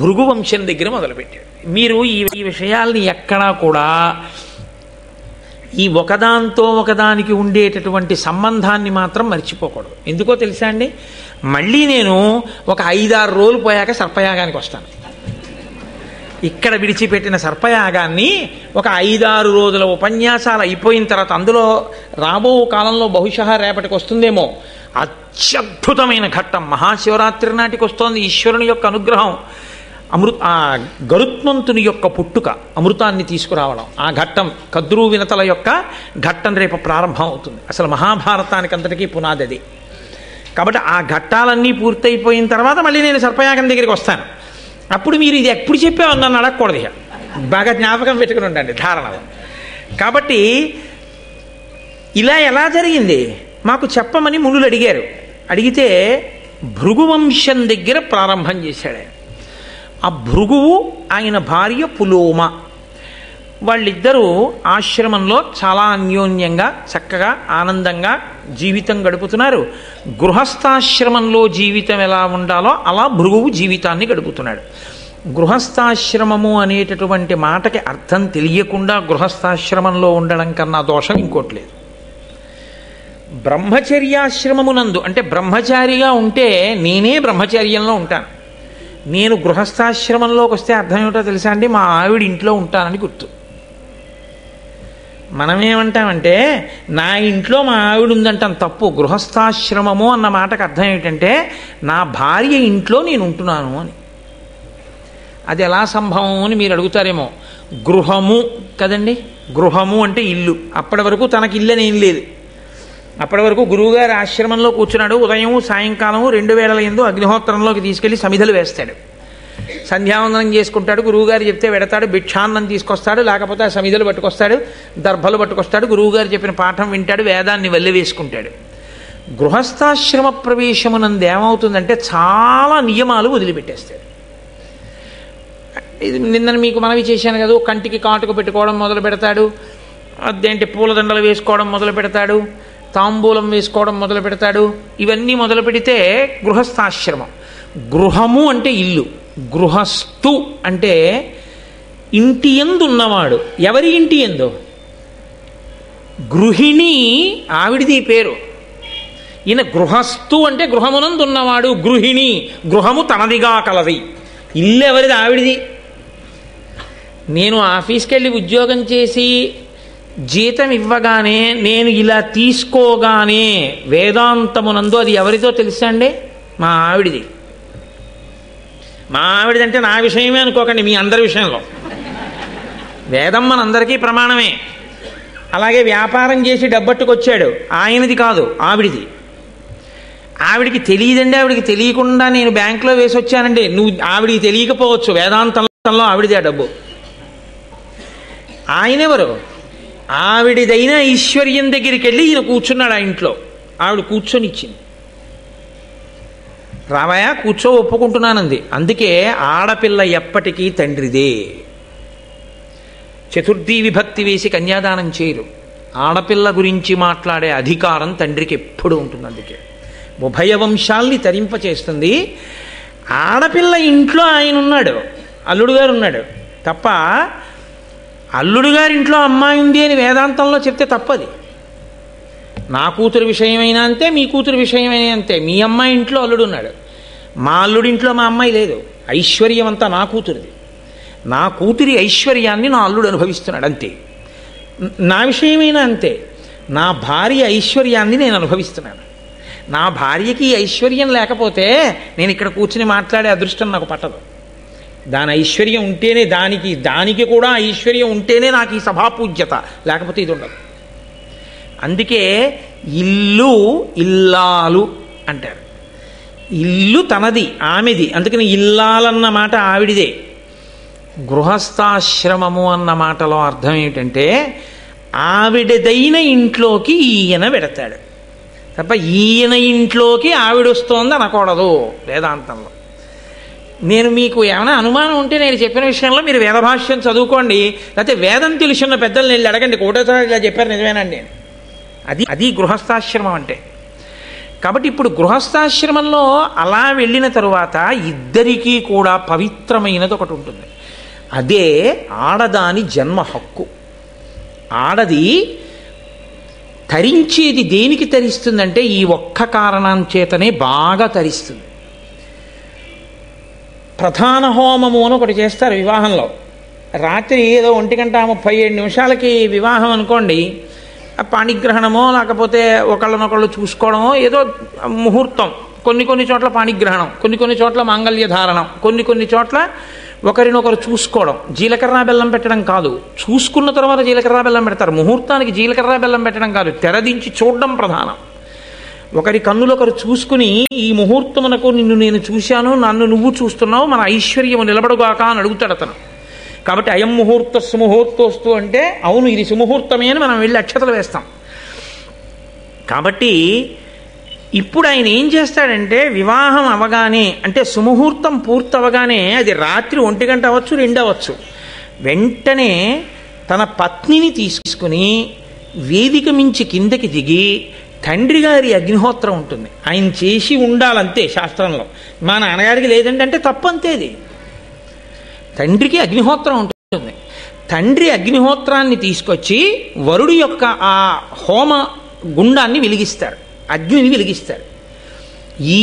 భృగు వంశం దగ్గర మొదలుపెట్టాడు. మీరు ఈ విషయాల్ని ఎక్కడా కూడా ఈ ఒకదాంతో ఒకదానికి ఉండేటటువంటి సంబంధాన్ని మాత్రం మర్చిపోకూడదు. ఎందుకో తెలుసా అండి, మళ్ళీ నేను ఒక 5-6 రోజులు పోయాక సర్పయాగానికి వస్తాను. ఇక్కడ విడిచిపెట్టిన సర్పయాగాన్ని ఒక 5-6 రోజుల ఉపన్యాసాలు అయిపోయిన తర్వాత, అందులో రాబో కాలంలో బహుశా రేపటికి వస్తుందేమో అత్యద్భుతమైన ఘట్టం, మహాశివరాత్రి నాటికి వస్తోంది. ఈశ్వరుని యొక్క అనుగ్రహం, గరుత్మంతుని యొక్క పుట్టుక, అమృతాన్ని తీసుకురావడం, ఆ ఘట్టం, కద్రు వినతల యొక్క ఘట్టం రేపు ప్రారంభం అవుతుంది. అసలు మహాభారతానికి అంతటికీ పునాది అది. కాబట్టి ఆ ఘట్టాలన్నీ పూర్తయిపోయిన తర్వాత మళ్ళీ నేను సర్పయాగం దగ్గరికి వస్తాను. అప్పుడు మీరు ఇది ఎప్పుడు చెప్పావు నన్ను అడగకూడదు, ఇక బాగా జ్ఞాపకం పెట్టుకుని ఉండండి ధారణలో. కాబట్టి ఇలా ఎలా జరిగింది మాకు చెప్పమని మునులు అడిగారు. అడిగితే భృగువంశం దగ్గర ప్రారంభం చేశాడు ఆయన. ఆ భృగువు ఆయన భార్య పులోమ, వాళ్ళిద్దరూ ఆశ్రమంలో చాలా అన్యోన్యంగా చక్కగా ఆనందంగా జీవితం గడుపుతున్నారు. గృహస్థాశ్రమంలో జీవితం ఎలా ఉండాలో అలా భృగువు జీవితాన్ని గడుపుతున్నాడు. గృహస్థాశ్రమము అనేటటువంటి మాటకి అర్థం తెలియకుండా గృహస్థాశ్రమంలో ఉండడం కన్నా దోషం ఇంకోట్లేదు. బ్రహ్మచర్యాశ్రమమునందు అంటే బ్రహ్మచారిగా ఉంటే నేనే బ్రహ్మచర్యంలో ఉంటాను. నేను గృహస్థాశ్రమంలోకి వస్తే అర్థం ఏమిటో తెలుసా అండి, మా ఆవిడ ఇంట్లో ఉంటానని గుర్తు. మనమేమంటామంటే నా ఇంట్లో మా ఆవిడ ఉందంటాం, తప్పు. గృహస్థాశ్రమము అన్న మాటకు అర్థం ఏమిటంటే నా భార్య ఇంట్లో నేను ఉంటున్నాను అని. అది ఎలా సంభవం అని మీరు అడుగుతారేమో. గృహము కదండి, గృహము అంటే ఇల్లు. అప్పటి వరకు తనకి ఇల్లు అనేం లేదు. అప్పటి వరకు గురువుగారి ఆశ్రమంలో కూర్చున్నాడు. ఉదయం సాయంకాలము 2 వేళల యందు అగ్నిహోత్రంలోకి తీసుకెళ్లి సమిధలు వేస్తాడు. సంధ్యావందనం చేసుకుంటాడు, గురువుగారు చెప్తే వెడతాడు, భిక్షాన్నం తీసుకొస్తాడు, లేకపోతే ఆ సమిధలు పట్టుకొస్తాడు, దర్భలు పట్టుకొస్తాడు, గురువుగారు చెప్పిన పాఠం వింటాడు, వేదాన్ని వల్లి వేసుకుంటాడు. గృహస్థాశ్రమ ప్రవేశమునందు ఏమవుతుందంటే చాలా నియమాలు వదిలిపెట్టేస్తాడు. ఇది నిన్న మీకు మనవి చేశాను కదా, కంటికి కాటుకు పెట్టుకోవడం మొదలు పెడతాడు, అదేంటి పూలదండలు వేసుకోవడం మొదలు పెడతాడు, తాంబూలం వేసుకోవడం మొదలు పెడతాడు. ఇవన్నీ మొదలు పెడితే గృహస్థాశ్రమం. గృహము అంటే ఇల్లు, గృహస్థు అంటే ఇంటి యందు ఉన్నవాడు. ఎవరి ఇంటి యందు? గృహిణి ఆవిడిది పేరు. ఈయన గృహస్థు అంటే గృహమునందు ఉన్నవాడు. గృహిణి గృహము తనదిగా కలది. ఇల్లు ఎవరిది? ఆవిడిది. నేను ఆఫీస్కి వెళ్ళి ఉద్యోగం చేసి జీతం ఇవ్వగానే నేను ఇలా తీసుకోగానే వేదాంతమునందు అది ఎవరితో తెలుసా అండి? మా ఆవిడిది. మా ఆవిడిదంటే నా విషయమే అనుకోకండి, మీ అందరి విషయంలో. వేదం మనందరికీ ప్రమాణమే. అలాగే వ్యాపారం చేసి డబ్బట్టుకొచ్చాడు, ఆయనది కాదు, ఆవిడిది. ఆవిడికి తెలియదండి, ఆవిడికి తెలియకుండా నేను బ్యాంకులో వేసి వచ్చానండి. నువ్వు ఆవిడికి తెలియకపోవచ్చు, వేదాంతంలో ఆవిడిది ఆ డబ్బు. ఆయనెవరు? ఆవిడిదైన ఐశ్వర్యం దగ్గరికి వెళ్ళి ఈయన కూర్చున్నాడు ఆ ఇంట్లో. ఆవిడ కూర్చొని ఇచ్చింది. రామయ్య కూర్చో, ఒప్పుకుంటున్నానంది. అందుకే ఆడపిల్ల ఎప్పటికీ తండ్రిదే. చతుర్థీ విభక్తి వేసి కన్యాదానం చేయరు. ఆడపిల్ల గురించి మాట్లాడే అధికారం తండ్రికి ఎప్పుడు ఉంటుంది. అందుకే ఉభయ వంశాల్ని తరింపచేస్తుంది. ఆడపిల్ల ఇంట్లో ఆయన ఉన్నాడు, అల్లుడు గారు ఉన్నాడు తప్ప అల్లుడు గారి ఇంట్లో అమ్మాయి ఉంది అని వేదాంతంలో చెప్తే తప్పది. నా కూతురు విషయమైనా అంతే, మీ కూతురు విషయమైనా అంతే. మీ అమ్మాయి ఇంట్లో అల్లుడు ఉన్నాడు, మా అల్లుడింట్లో మా అమ్మాయి లేదు. ఐశ్వర్యం అంతా నా కూతురిది. నా కూతురి ఐశ్వర్యాన్ని నా అల్లుడు అనుభవిస్తున్నాడు అంతే. నా విషయమైనా అంతే. నా భార్య ఐశ్వర్యాన్ని నేను అనుభవిస్తున్నాను. నా భార్యకి ఐశ్వర్యం లేకపోతే నేను ఇక్కడ కూర్చుని మాట్లాడే అదృష్టం నాకు పట్టదు. దాని ఐశ్వర్యం ఉంటేనే, దానికి కూడా ఐశ్వర్యం ఉంటేనే నాకు ఈ సభాపూజ్యత, లేకపోతే ఇది ఉండదు. అందుకే ఇల్లు ఇల్లాలు అంటారు. ఇల్లు తనది, ఆమెది. అందుకని ఇల్లాలన్న మాట ఆవిడిదే. గృహస్థాశ్రమము అన్న మాటలో అర్థం ఏమిటంటే ఆవిడదైన ఇంట్లోకి ఈయన పెడతాడు. తప్ప ఈయన ఇంట్లోకి ఆవిడొస్తోంది అనకూడదు వేదాంతంలో. నేను మీకు ఏమైనా అనుమానం ఉంటే నేను చెప్పిన విషయంలో మీరు వేదభాష్యం చదువుకోండి, లేకపోతే వేదం తెలుసున్న పెద్దలు నేను అడగండి, కోటేశ్వర ఇలా చెప్పారు నిజమేనండి అని. అది గృహస్థాశ్రమం అంటే. కాబట్టి ఇప్పుడు గృహస్థాశ్రమంలో అలా వెళ్ళిన తరువాత ఇద్దరికీ కూడా పవిత్రమైనది ఒకటి ఉంటుంది. అదే ఆడదాని జన్మ హక్కు. ఆడది తరించేది దేనికి తరిస్తుందంటే ఈ ఒక్క కారణం చేతనే బాగా తరిస్తుంది. ప్రధాన హోమము అని ఒకటి చేస్తారు వివాహంలో. రాత్రి ఏదో 1:37 వివాహం అనుకోండి, పాణిగ్రహణమో లేకపోతే ఒకళ్ళనొకళ్ళు చూసుకోవడమో ఏదో ముహూర్తం. కొన్ని చోట్ల పాణిగ్రహణం, కొన్ని చోట్ల మాంగళ్య ధారణం, కొన్ని చోట్ల ఒకరినొకరు చూసుకోవడం. జీలకర్ర బెల్లం పెట్టడం కాదు, చూసుకున్న తర్వాత జీలకర్ర బెల్లం పెడతారు. ముహూర్తానికి జీలకర్ర బెల్లం పెట్టడం కాదు, తెరదించి చూడడం ప్రధానం. ఒకరి కన్నులొకరు చూసుకుని ఈ ముహూర్తమునకు నిన్ను నేను చూశాను, నన్ను నువ్వు చూస్తున్నావు, మన ఐశ్వర్యము నిలబడుగాక అని అడుగుతాడు అతను. కాబట్టి అయం ముహూర్త సుముహూర్తోస్తు అంటే అవును ఇది సుముహూర్తమే అని మనం వెళ్ళి అక్షతలు వేస్తాం. కాబట్టి ఇప్పుడు ఆయన ఏం చేస్తాడంటే వివాహం అవగానే అంటే సుముహూర్తం పూర్తవగానే అది రాత్రి 1 అవ్వచ్చు 2 అవ్వచ్చు, వెంటనే తన పత్నిని తీసుకుని వేదిక మించి కిందకి దిగి తండ్రి గారి అగ్నిహోత్రం ఉంటుంది, ఆయన చేసి ఉండాలంతే శాస్త్రంలో. మా నాన్నగారికి లేదంటే తప్పంతే. అది తండ్రికి అగ్నిహోత్రం ఉంటుంది. తండ్రి అగ్నిహోత్రాన్ని తీసుకొచ్చి వరుడు యొక్క ఆ హోమ గుండాన్ని వెలిగిస్తారు, అగ్నిని వెలిగిస్తారు. ఈ